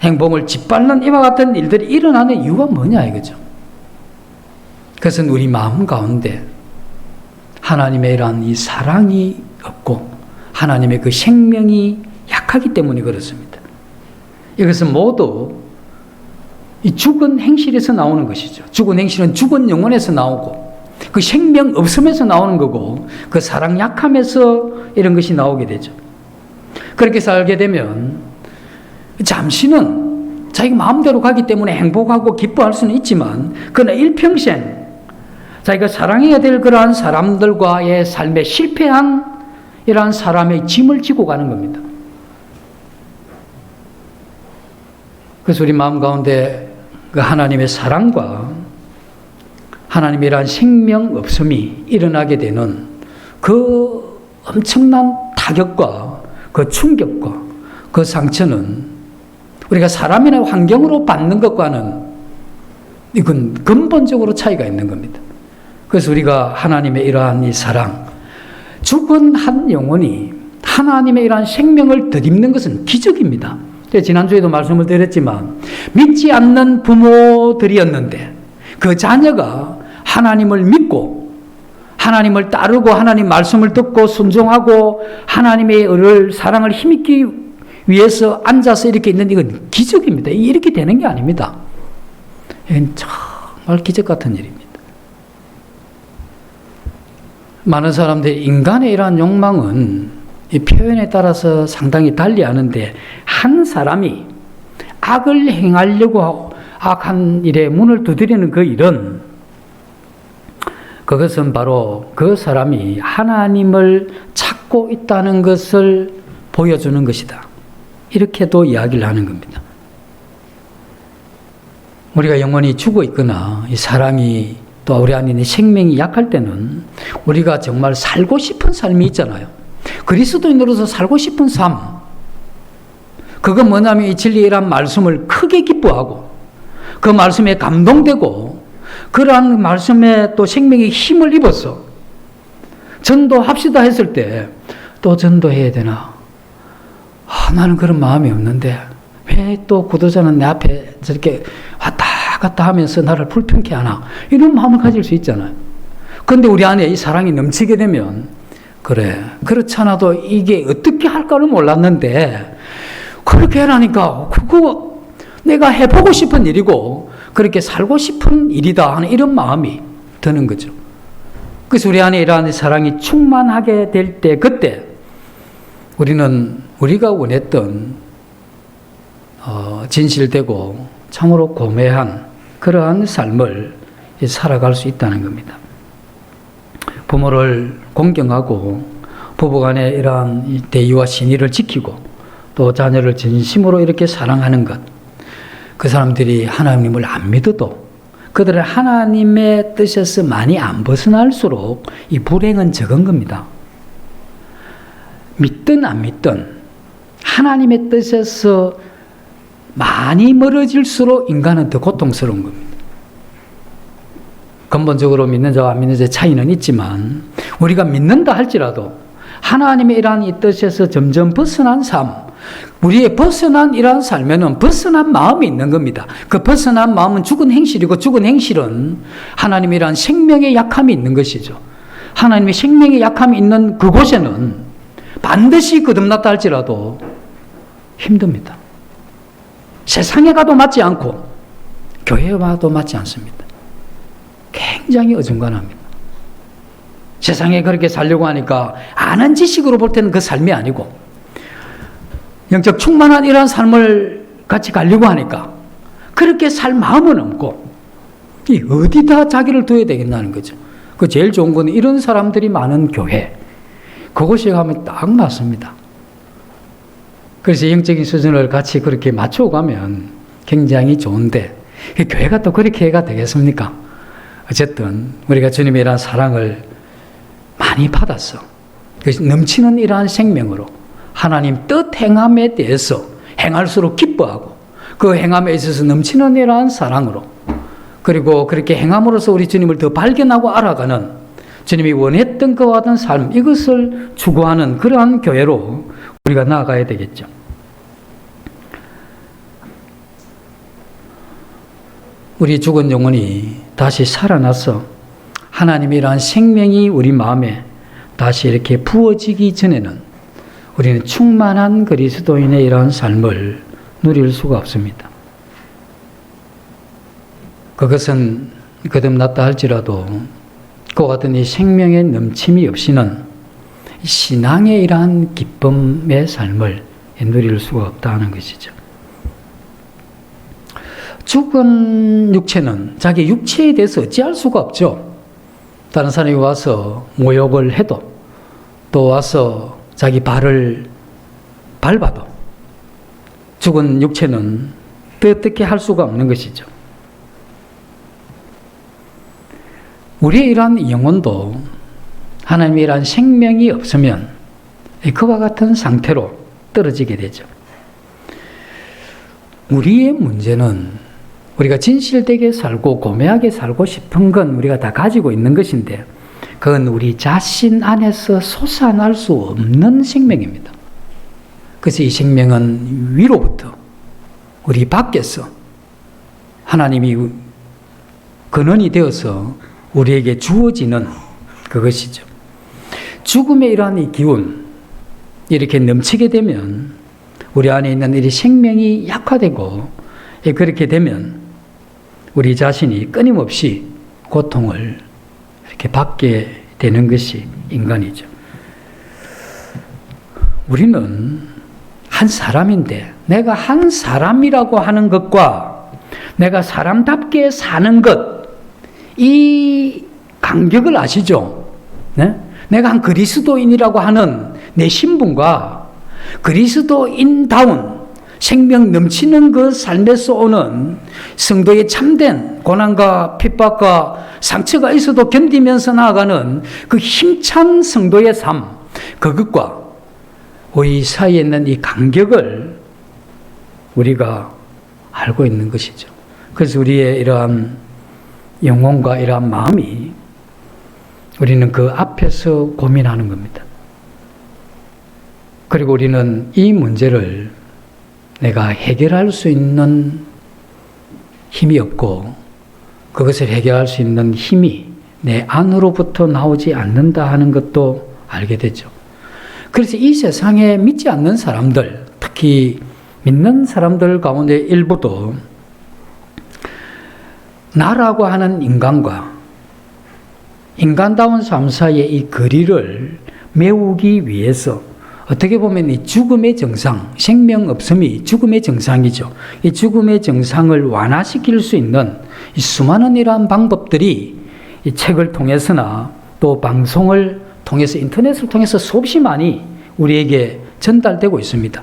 행복을 짓밟는 이와 같은 일들이 일어나는 이유가 뭐냐 이거죠. 그것은 우리 마음 가운데 하나님의 이러한 이 사랑이 없고 하나님의 그 생명이 약하기 때문에 그렇습니다. 이것은 모두 이 죽은 행실에서 나오는 것이죠. 죽은 행실은 죽은 영혼에서 나오고 그 생명 없음에서 나오는 거고 그 사랑 약함에서 이런 것이 나오게 되죠. 그렇게 살게 되면 잠시는 자기가 마음대로 가기 때문에 행복하고 기뻐할 수는 있지만, 그러나 일평생 자기가 사랑해야 될 그러한 사람들과의 삶에 실패한 이러한 사람의 짐을 지고 가는 겁니다. 그래서 우리 마음 가운데 그 하나님의 사랑과 하나님의 이러한 생명 없음이 일어나게 되는 그 엄청난 타격과 그 충격과 그 상처는 우리가 사람이나 환경으로 받는 것과는 이건 근본적으로 차이가 있는 겁니다. 그래서 우리가 하나님의 이러한 이 사랑, 죽은 한 영혼이 하나님의 이러한 생명을 덧입는 것은 기적입니다. 지난주에도 말씀을 드렸지만 믿지 않는 부모들이었는데 그 자녀가 하나님을 믿고 하나님을 따르고 하나님 말씀을 듣고 순종하고 하나님의 의를 사랑을 힘입기 위해서 앉아서 이렇게 있는 이건 기적입니다. 이렇게 되는 게 아닙니다. 이건 정말 기적 같은 일입니다. 많은 사람들이 인간의 이러한 욕망은 이 표현에 따라서 상당히 달리하는데 한 사람이 악을 행하려고 하고 악한 일에 문을 두드리는 그 일은 그것은 바로 그 사람이 하나님을 찾고 있다는 것을 보여주는 것이다. 이렇게도 이야기를 하는 겁니다. 우리가 영혼이 죽어 있거나 이 사랑이 또 우리 안에 있는 생명이 약할 때는 우리가 정말 살고 싶은 삶이 있잖아요. 그리스도인으로서 살고 싶은 삶. 그건 뭐냐면 이 진리란 말씀을 크게 기뻐하고 그 말씀에 감동되고 그러한 말씀에 또 생명의 힘을 입어서 전도합시다 했을 때 또 전도해야 되나? 나는 그런 마음이 없는데 왜 또 구도자는 내 앞에 저렇게 왔다 갔다 하면서 나를 불편케 하나? 이런 마음을 가질 수 있잖아요. 그런데 우리 안에 이 사랑이 넘치게 되면 그래, 그렇잖아도 이게 어떻게 할까를 몰랐는데 그렇게 하라니까 그거 내가 해보고 싶은 일이고 그렇게 살고 싶은 일이다 하는 이런 마음이 드는 거죠. 그래서 우리 안에 이러한 사랑이 충만하게 될 때 그때 우리는 우리가 원했던 진실되고 참으로 고매한 그러한 삶을 살아갈 수 있다는 겁니다. 부모를 공경하고 부부간의 이러한 대의와 신의를 지키고 또 자녀를 진심으로 이렇게 사랑하는 것, 그 사람들이 하나님을 안 믿어도 그들은 하나님의 뜻에서 많이 안 벗어날수록 이 불행은 적은 겁니다. 믿든 안 믿든 하나님의 뜻에서 많이 멀어질수록 인간은 더 고통스러운 겁니다. 근본적으로 믿는 자와 안 믿는 자의 차이는 있지만 우리가 믿는다 할지라도 하나님의 이러한 이 뜻에서 점점 벗어난 삶, 우리의 벗어난 이러한 삶에는 벗어난 마음이 있는 겁니다. 그 벗어난 마음은 죽은 행실이고 죽은 행실은 하나님의 이러한 생명의 약함이 있는 것이죠. 하나님의 생명의 약함이 있는 그곳에는 반드시 거듭났다 할지라도 힘듭니다. 세상에 가도 맞지 않고 교회에 와도 맞지 않습니다. 굉장히 어중간합니다. 세상에 그렇게 살려고 하니까 아는 지식으로 볼 때는 그 삶이 아니고 영적 충만한 이런 삶을 같이 가려고 하니까 그렇게 살 마음은 없고 이 어디다 자기를 둬야 되겠다는 거죠. 그 제일 좋은 건 이런 사람들이 많은 교회, 그곳에 가면 딱 맞습니다. 그래서 영적인 수준을 같이 그렇게 맞춰가면 굉장히 좋은데 교회가 또 그렇게 해가 되겠습니까? 어쨌든 우리가 주님의 이러한 사랑을 많이 받았어. 넘치는 이러한 생명으로 하나님 뜻 행함에 대해서 행할수록 기뻐하고 그 행함에 있어서 넘치는 이러한 사랑으로 그리고 그렇게 행함으로써 우리 주님을 더 발견하고 알아가는 주님이 원했던 그와 같은 삶, 이것을 추구하는 그러한 교회로 우리가 나아가야 되겠죠. 우리 죽은 영혼이 다시 살아나서 하나님이란 생명이 우리 마음에 다시 이렇게 부어지기 전에는 우리는 충만한 그리스도인의 이러한 삶을 누릴 수가 없습니다. 그것은 거듭났다 할지라도 그와 같은 이 생명의 넘침이 없이는 신앙의 이러한 기쁨의 삶을 누릴 수가 없다는 것이죠. 죽은 육체는 자기 육체에 대해서 어찌할 수가 없죠. 다른 사람이 와서 모욕을 해도 또 와서 자기 발을 밟아도 죽은 육체는 어떻게 할 수가 없는 것이죠. 우리의 이러한 영혼도 하나님의 이러한 생명이 없으면 그와 같은 상태로 떨어지게 되죠. 우리의 문제는 우리가 진실되게 살고 고매하게 살고 싶은 건 우리가 다 가지고 있는 것인데 그건 우리 자신 안에서 솟아날 수 없는 생명입니다. 그래서 이 생명은 위로부터 우리 밖에서 하나님이 근원이 되어서 우리에게 주어지는 그것이죠. 죽음의 이러한 이 기운 이렇게 넘치게 되면 우리 안에 있는 이 생명이 약화되고 그렇게 되면 우리 자신이 끊임없이 고통을 이렇게 받게 되는 것이 인간이죠. 우리는 한 사람인데 내가 한 사람이라고 하는 것과 내가 사람답게 사는 것, 이 간격을 아시죠? 네? 내가 한 그리스도인이라고 하는 내 신분과 그리스도인다운 생명 넘치는 그 삶에서 오는 성도의 참된 고난과 핍박과 상처가 있어도 견디면서 나아가는 그 힘찬 성도의 삶, 그것과 우리 사이에 있는 이 간격을 우리가 알고 있는 것이죠. 그래서 우리의 이러한 영혼과 이러한 마음이 우리는 그 앞에서 고민하는 겁니다. 그리고 우리는 이 문제를 내가 해결할 수 있는 힘이 없고 그것을 해결할 수 있는 힘이 내 안으로부터 나오지 않는다 하는 것도 알게 되죠. 그래서 이 세상에 믿지 않는 사람들, 특히 믿는 사람들 가운데 일부도 나라고 하는 인간과 인간다운 삶 사이의 이 거리를 메우기 위해서 어떻게 보면 이 죽음의 정상, 생명 없음이 죽음의 정상이죠. 이 죽음의 정상을 완화시킬 수 있는 이 수많은 이러한 방법들이 이 책을 통해서나 또 방송을 통해서 인터넷을 통해서 수없이 많이 우리에게 전달되고 있습니다.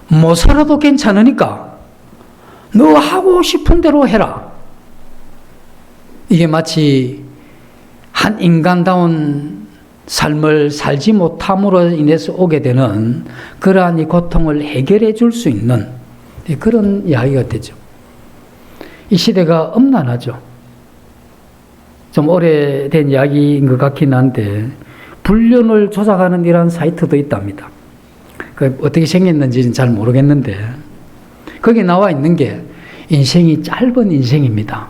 못 살아도 괜찮으니까 너 하고 싶은 대로 해라. 이게 마치 한 인간다운 삶을 살지 못함으로 인해서 오게 되는 그러한 이 고통을 해결해 줄 수 있는 그런 이야기가 되죠. 이 시대가 엄난하죠. 좀 오래된 이야기인 것 같긴 한데 불륜을 조작하는 이런 사이트도 있답니다. 어떻게 생겼는지는 잘 모르겠는데 거기 나와 있는 게 인생이 짧은 인생입니다.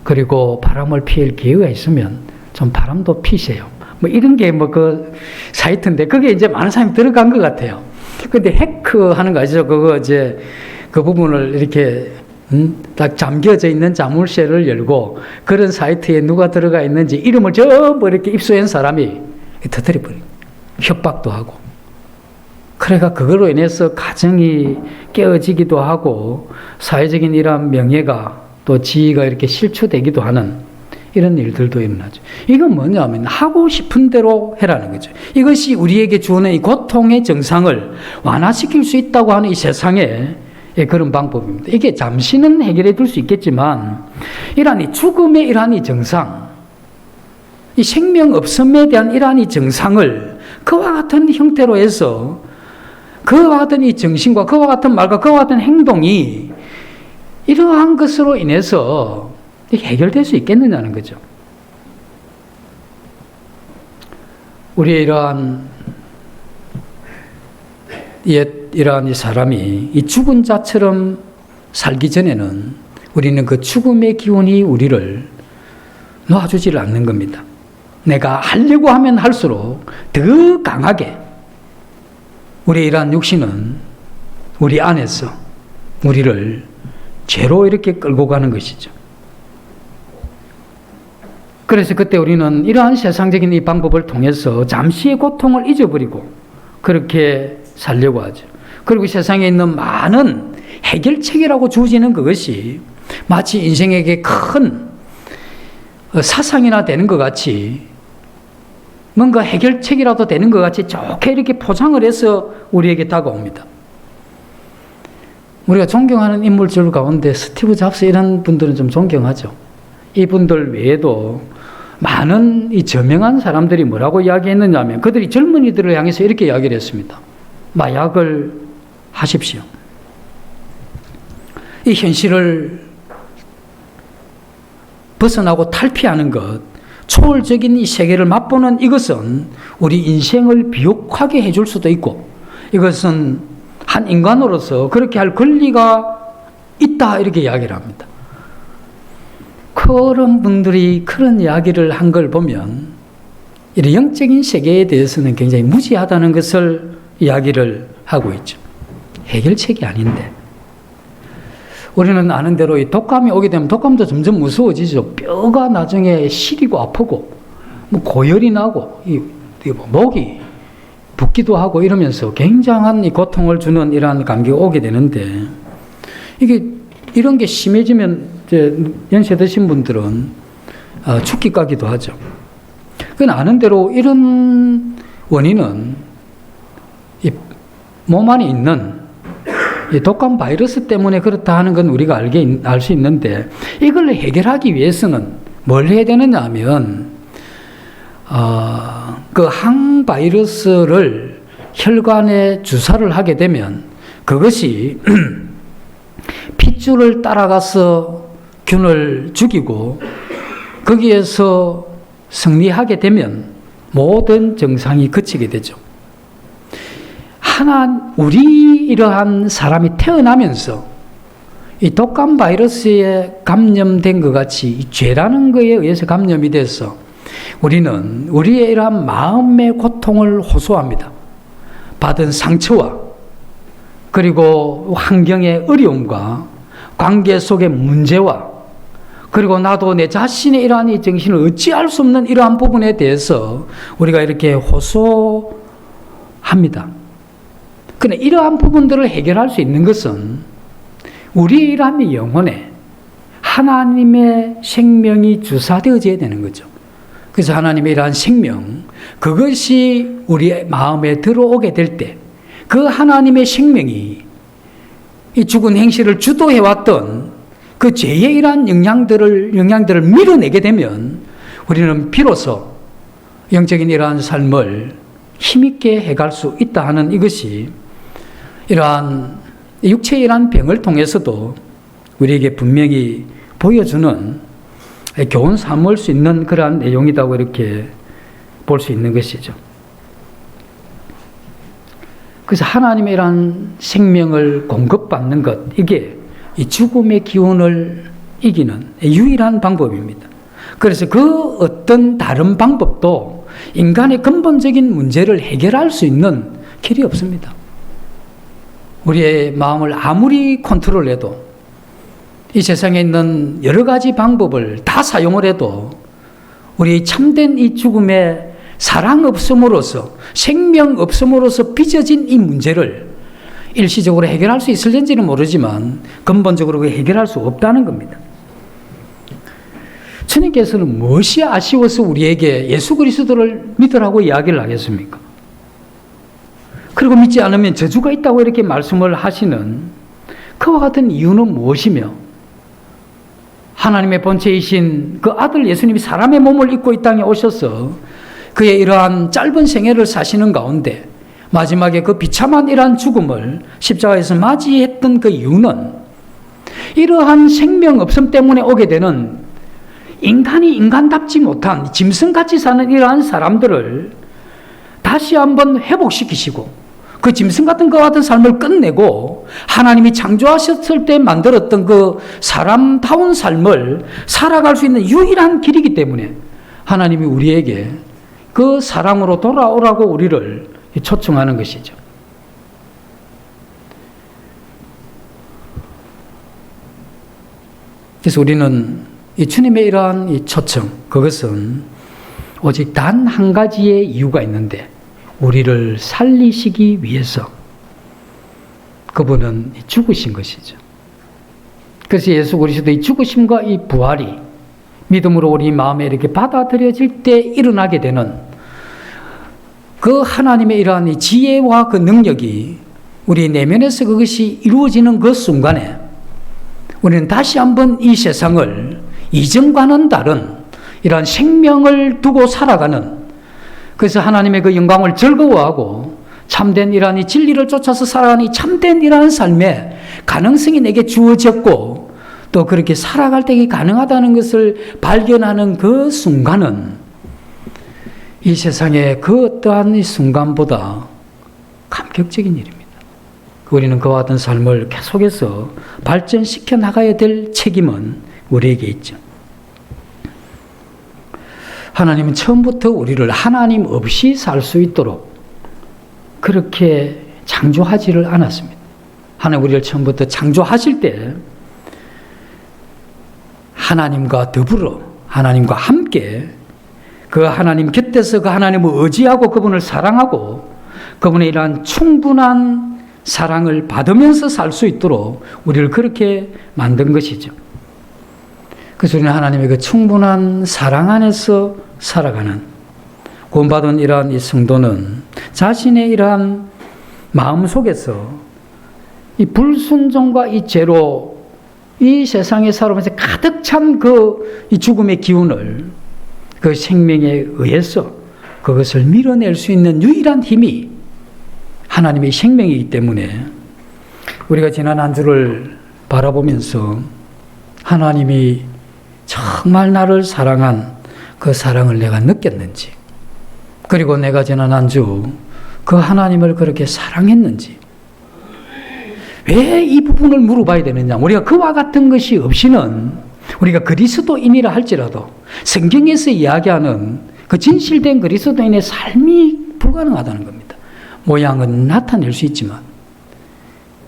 그리고 바람을 피할 기회가 있으면 좀 바람도 피세요. 뭐 이런 게 뭐 그 사이트인데 그게 이제 많은 사람이 들어간 것 같아요. 근데 해크하는 거 아시죠? 그거 이제 그 부분을 이렇게 딱 잠겨져 있는 자물쇠를 열고 그런 사이트에 누가 들어가 있는지 이름을 전부 이렇게 입수한 사람이 터뜨려버려요. 협박도 하고. 그래가 그걸로 인해서 가정이 깨어지기도 하고 사회적인 이러한 명예가 또 지위가 이렇게 실추되기도 하는 이런 일들도 일어나죠. 이건 뭐냐면 하고 싶은 대로 해라는 거죠. 이것이 우리에게 주는 이 고통의 정상을 완화시킬 수 있다고 하는 이 세상의 그런 방법입니다. 이게 잠시는 해결해 둘 수 있겠지만 이러한 이 죽음의 이러한 이 정상, 이 생명 없음에 대한 이러한 이 정상을 그와 같은 형태로 해서 그와 같은 이 정신과 그와 같은 말과 그와 같은 행동이 이러한 것으로 인해서 해결될 수 있겠느냐는 거죠. 우리의 이러한 이 사람이 이 죽은 자처럼 살기 전에는 우리는 그 죽음의 기운이 우리를 놓아주지를 않는 겁니다. 내가 하려고 하면 할수록 더 강하게 우리의 이러한 육신은 우리 안에서 우리를 죄로 이렇게 끌고 가는 것이죠. 그래서 그때 우리는 이러한 세상적인 이 방법을 통해서 잠시의 고통을 잊어버리고 그렇게 살려고 하죠. 그리고 세상에 있는 많은 해결책이라고 주어지는 그것이 마치 인생에게 큰 사상이나 되는 것 같이 뭔가 해결책이라도 되는 것 같이 좋게 이렇게 포장을 해서 우리에게 다가옵니다. 우리가 존경하는 인물들 가운데 스티브 잡스 이런 분들은 좀 존경하죠. 이분들 외에도 많은 이 저명한 사람들이 뭐라고 이야기했느냐 하면 그들이 젊은이들을 향해서 이렇게 이야기를 했습니다. 마약을 하십시오. 이 현실을 벗어나고 탈피하는 것, 초월적인 이 세계를 맛보는 이것은 우리 인생을 비옥하게 해줄 수도 있고, 이것은 한 인간으로서 그렇게 할 권리가 있다, 이렇게 이야기를 합니다. 그런 분들이 그런 이야기를 한 걸 보면 이 영적인 세계에 대해서는 굉장히 무지하다는 것을 이야기를 하고 있죠. 해결책이 아닌데. 우리는 아는 대로 이 독감이 오게 되면 독감도 점점 무서워지죠. 뼈가 나중에 시리고 아프고, 뭐 고열이 나고, 목이 붓기도 하고 이러면서 굉장한 이 고통을 주는 이러한 감기가 오게 되는데, 이런 게 심해지면 이제 연세 드신 분들은 죽기 까기도 하죠. 그건 아는 대로 이런 원인은 이 몸 안에 있는 이 독감 바이러스 때문에 그렇다 하는 건 우리가 알 수 있는데, 이걸 해결하기 위해서는 뭘 해야 되느냐 하면, 그 항바이러스를 혈관에 주사를 하게 되면 그것이 핏줄을 따라가서 균을 죽이고 거기에서 승리하게 되면 모든 증상이 그치게 되죠. 우리 이러한 사람이 태어나면서 이 독감 바이러스에 감염된 것 같이 이 죄라는 것에 의해서 감염이 돼서 우리는 우리의 이러한 마음의 고통을 호소합니다. 받은 상처와 그리고 환경의 어려움과 관계 속의 문제와 그리고 나도 내 자신의 이러한 이 정신을 어찌할 수 없는 이러한 부분에 대해서 우리가 이렇게 호소합니다. 그런데 이러한 부분들을 해결할 수 있는 것은 우리 이러한 영혼에 하나님의 생명이 주사되어져야 되는 거죠. 그래서 하나님의 이러한 생명, 그것이 우리의 마음에 들어오게 될 때 그 하나님의 생명이 이 죽은 행실을 주도해왔던 그 죄의 이러한 영향들을 밀어내게 되면 우리는 비로소 영적인 이러한 삶을 힘있게 해갈 수 있다 하는 이것이 이러한 육체의 이러한 병을 통해서도 우리에게 분명히 보여주는 교훈 삼을 수 있는 그러한 내용이라고 이렇게 볼 수 있는 것이죠. 그래서 하나님의 이러한 생명을 공급받는 것, 이게 이 죽음의 기운을 이기는 유일한 방법입니다. 그래서 그 어떤 다른 방법도 인간의 근본적인 문제를 해결할 수 있는 길이 없습니다. 우리의 마음을 아무리 컨트롤해도 이 세상에 있는 여러 가지 방법을 다 사용을 해도 우리 참된 이 죽음의 사랑 없음으로써 생명 없음으로써 빚어진 이 문제를 일시적으로 해결할 수 있을는지는 모르지만 근본적으로 해결할 수 없다는 겁니다. 주님께서는 무엇이 아쉬워서 우리에게 예수 그리스도를 믿으라고 이야기를 하겠습니까? 그리고 믿지 않으면 저주가 있다고 이렇게 말씀을 하시는 그와 같은 이유는 무엇이며, 하나님의 본체이신 그 아들 예수님이 사람의 몸을 입고 이 땅에 오셔서 그의 이러한 짧은 생애를 사시는 가운데 마지막에 그 비참한 이러한 죽음을 십자가에서 맞이했던 그 이유는 이러한 생명 없음 때문에 오게 되는 인간이 인간답지 못한 짐승같이 사는 이러한 사람들을 다시 한번 회복시키시고 그 짐승 같은 것 같은 삶을 끝내고 하나님이 창조하셨을 때 만들었던 그 사람다운 삶을 살아갈 수 있는 유일한 길이기 때문에 하나님이 우리에게 그 사랑으로 돌아오라고 우리를 초청하는 것이죠. 그래서 우리는 이 주님의 이러한 이 초청, 그것은 오직 단 한 가지의 이유가 있는데, 우리를 살리시기 위해서 그분은 죽으신 것이죠. 그래서 예수 그리스도의 죽으심과 이 부활이 믿음으로 우리 마음에 이렇게 받아들여질 때 일어나게 되는 그 하나님의 이러한 이 지혜와 그 능력이 우리 내면에서 그것이 이루어지는 그 순간에 우리는 다시 한번 이 세상을 이전과는 다른 이러한 생명을 두고 살아가는, 그래서 하나님의 그 영광을 즐거워하고 참된 이러한 이 진리를 쫓아서 살아가는 이 참된 이러한 삶의 가능성이 내게 주어졌고 또 그렇게 살아갈 때 가능하다는 것을 발견하는 그 순간은 이 세상의 그 어떠한 이 순간보다 감격적인 일입니다. 우리는 그와 같은 삶을 계속해서 발전시켜 나가야 될 책임은 우리에게 있죠. 하나님은 처음부터 우리를 하나님 없이 살 수 있도록 그렇게 창조하지를 않았습니다. 하나님 우리를 처음부터 창조하실 때 하나님과 더불어 하나님과 함께 그 하나님 곁에서 그 하나님을 의지하고 그분을 사랑하고 그분의 이러한 충분한 사랑을 받으면서 살 수 있도록 우리를 그렇게 만든 것이죠. 그래서 우리는 하나님의 그 충분한 사랑 안에서 살아가는 구원받은 이러한 이 성도는 자신의 이러한 마음 속에서 이 불순종과 이 죄로 이 세상에 살아오면서 가득 찬 그 이 죽음의 기운을 그 생명에 의해서 그것을 밀어낼 수 있는 유일한 힘이 하나님의 생명이기 때문에 우리가 지난 한 주를 바라보면서 하나님이 정말 나를 사랑한 그 사랑을 내가 느꼈는지, 그리고 내가 지난 한 주 그 하나님을 그렇게 사랑했는지, 왜 이 부분을 물어봐야 되느냐. 우리가 그와 같은 것이 없이는 우리가 그리스도인이라 할지라도 성경에서 이야기하는 그 진실된 그리스도인의 삶이 불가능하다는 겁니다. 모양은 나타낼 수 있지만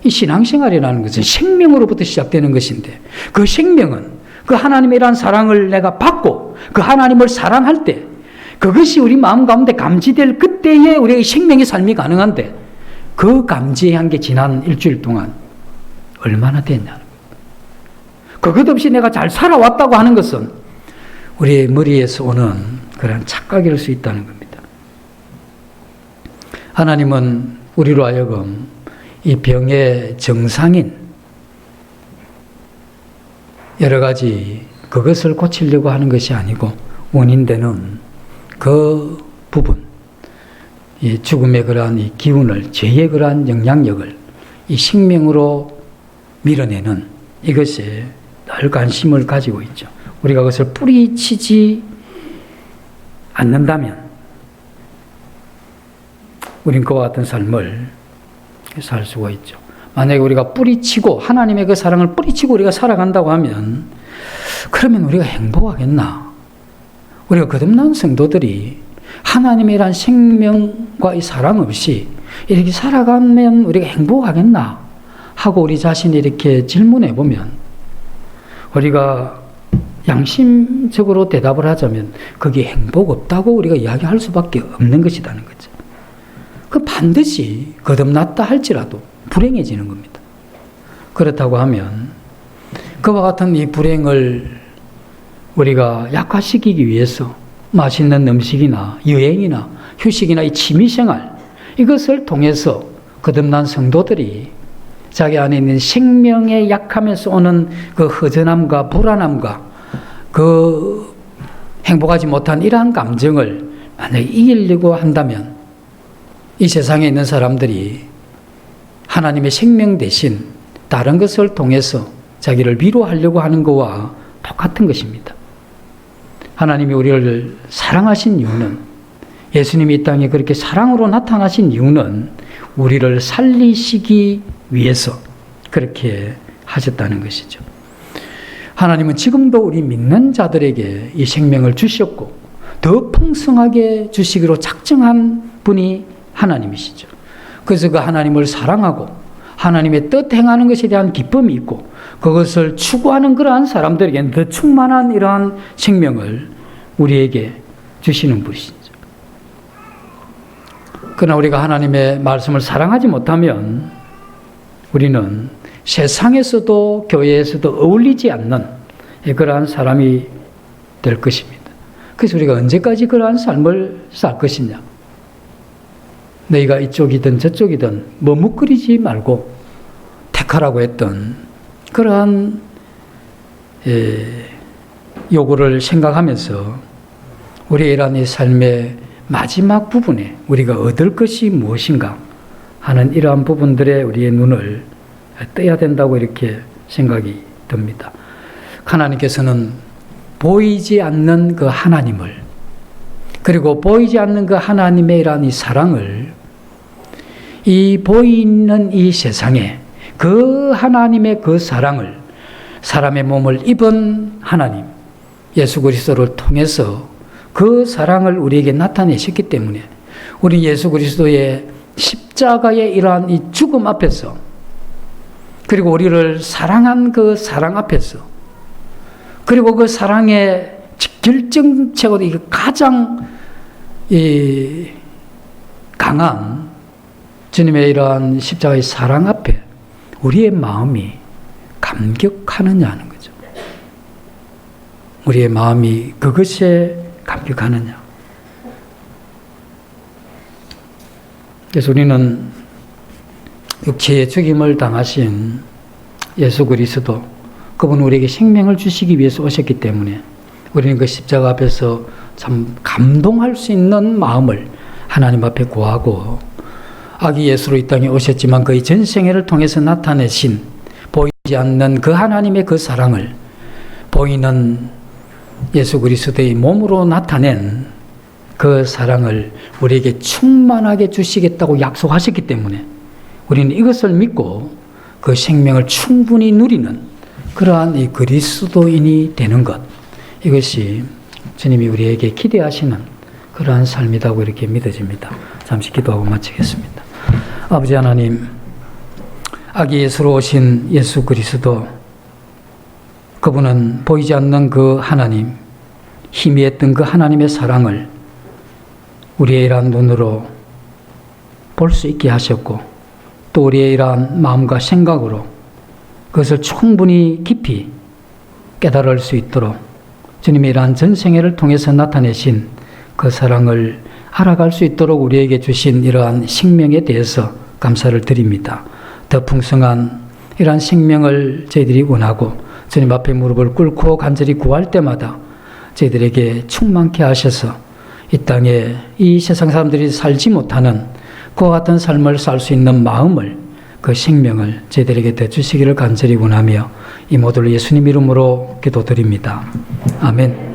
이 신앙생활이라는 것은 생명으로부터 시작되는 것인데 그 생명은 그 하나님이란 사랑을 내가 받고 그 하나님을 사랑할 때 그것이 우리 마음 가운데 감지될 그때에 우리의 생명의 삶이 가능한데 그 감지한 게 지난 일주일 동안 얼마나 됐냐는 거예요. 그것 없이 내가 잘 살아왔다고 하는 것은 우리의 머리에서 오는 그런 착각일 수 있다는 겁니다. 하나님은 우리로 하여금 이 병의 정상인 여러 가지 그것을 고치려고 하는 것이 아니고 원인되는 그 부분, 이 죽음의 그러한 이 기운을, 죄의 그러한 영향력을 이 생명으로 밀어내는 이것에 늘 관심을 가지고 있죠. 우리가 그것을 뿌리치지 않는다면 우린 그와 같은 삶을 살 수가 있죠. 만약에 우리가 뿌리치고 하나님의 그 사랑을 뿌리치고 우리가 살아간다고 하면 그러면 우리가 행복하겠나? 우리가 거듭난 성도들이 하나님이란 생명과 이 사랑 없이 이렇게 살아가면 우리가 행복하겠나? 하고 우리 자신이 이렇게 질문해 보면 우리가 양심적으로 대답을 하자면 그게 행복 없다고 우리가 이야기할 수밖에 없는 것이라는 거죠. 그 반드시 거듭났다 할지라도 불행해지는 겁니다. 그렇다고 하면 그와 같은 이 불행을 우리가 약화시키기 위해서 맛있는 음식이나 여행이나 휴식이나 이 취미생활 이것을 통해서 거듭난 성도들이 자기 안에 있는 생명의 약함에서 오는 그 허전함과 불안함과 그 행복하지 못한 이러한 감정을 만약에 이기려고 한다면 이 세상에 있는 사람들이 하나님의 생명 대신 다른 것을 통해서 자기를 위로하려고 하는 것과 똑같은 것입니다. 하나님이 우리를 사랑하신 이유는, 예수님이 이 땅에 그렇게 사랑으로 나타나신 이유는 우리를 살리시기 위해서 그렇게 하셨다는 것이죠. 하나님은 지금도 우리 믿는 자들에게 이 생명을 주셨고 더 풍성하게 주시기로 작정한 분이 하나님이시죠. 그래서 그 하나님을 사랑하고 하나님의 뜻 행하는 것에 대한 기쁨이 있고 그것을 추구하는 그러한 사람들에게는 더 충만한 이러한 생명을 우리에게 주시는 분이시죠. 그러나 우리가 하나님의 말씀을 사랑하지 못하면 우리는 세상에서도 교회에서도 어울리지 않는 그러한 사람이 될 것입니다. 그래서 우리가 언제까지 그러한 삶을 살 것이냐? 너희가 이쪽이든 저쪽이든 머뭇거리지 말고 택하라고 했던 그러한 요구를 생각하면서 우리의 이러한 이 삶의 마지막 부분에 우리가 얻을 것이 무엇인가 하는 이러한 부분들에 우리의 눈을 떠야 된다고 이렇게 생각이 듭니다. 하나님께서는 보이지 않는 그 하나님을, 그리고 보이지 않는 그 하나님의 이러한 이 사랑을 이 보이는 이 세상에 그 하나님의 그 사랑을 사람의 몸을 입은 하나님 예수 그리스도를 통해서 그 사랑을 우리에게 나타내셨기 때문에 우리 예수 그리스도의 십자가의 이러한 이 죽음 앞에서, 그리고 우리를 사랑한 그 사랑 앞에서, 그리고 그 사랑의 결정체고 가장 강한 주님의 이러한 십자가의 사랑 앞에 우리의 마음이 감격하느냐는 거죠. 우리의 마음이 그것에 감격하느냐. 그래서 우리는 육체의 죽임을 당하신 예수 그리스도, 그분 우리에게 생명을 주시기 위해서 오셨기 때문에 우리는 그 십자가 앞에서 참 감동할 수 있는 마음을 하나님 앞에 구하고, 아기 예수로 이 땅에 오셨지만 그의 전생애를 통해서 나타내신 보이지 않는 그 하나님의 그 사랑을 보이는 예수 그리스도의 몸으로 나타낸 그 사랑을 우리에게 충만하게 주시겠다고 약속하셨기 때문에 우리는 이것을 믿고 그 생명을 충분히 누리는 그러한 이 그리스도인이 되는 것, 이것이 주님이 우리에게 기대하시는 그러한 삶이라고 이렇게 믿어집니다. 잠시 기도하고 마치겠습니다. 아버지 하나님, 아기 예수로 오신 예수 그리스도, 그분은 보이지 않는 그 하나님, 희미했던 그 하나님의 사랑을 우리의 이러한 눈으로 볼 수 있게 하셨고, 또 우리의 이러한 마음과 생각으로 그것을 충분히 깊이 깨달을 수 있도록 주님의 이러한 전생애를 통해서 나타내신 그 사랑을 알아갈 수 있도록 우리에게 주신 이러한 생명에 대해서 감사를 드립니다. 더 풍성한 이러한 생명을 저희들이 원하고 주님 앞에 무릎을 꿇고 간절히 구할 때마다 저희들에게 충만케 하셔서 이 땅에 이 세상 사람들이 살지 못하는 그와 같은 삶을 살 수 있는 마음을, 그 생명을 저희들에게 더 주시기를 간절히 원하며 이 모두를 예수님 이름으로 기도드립니다. 아멘.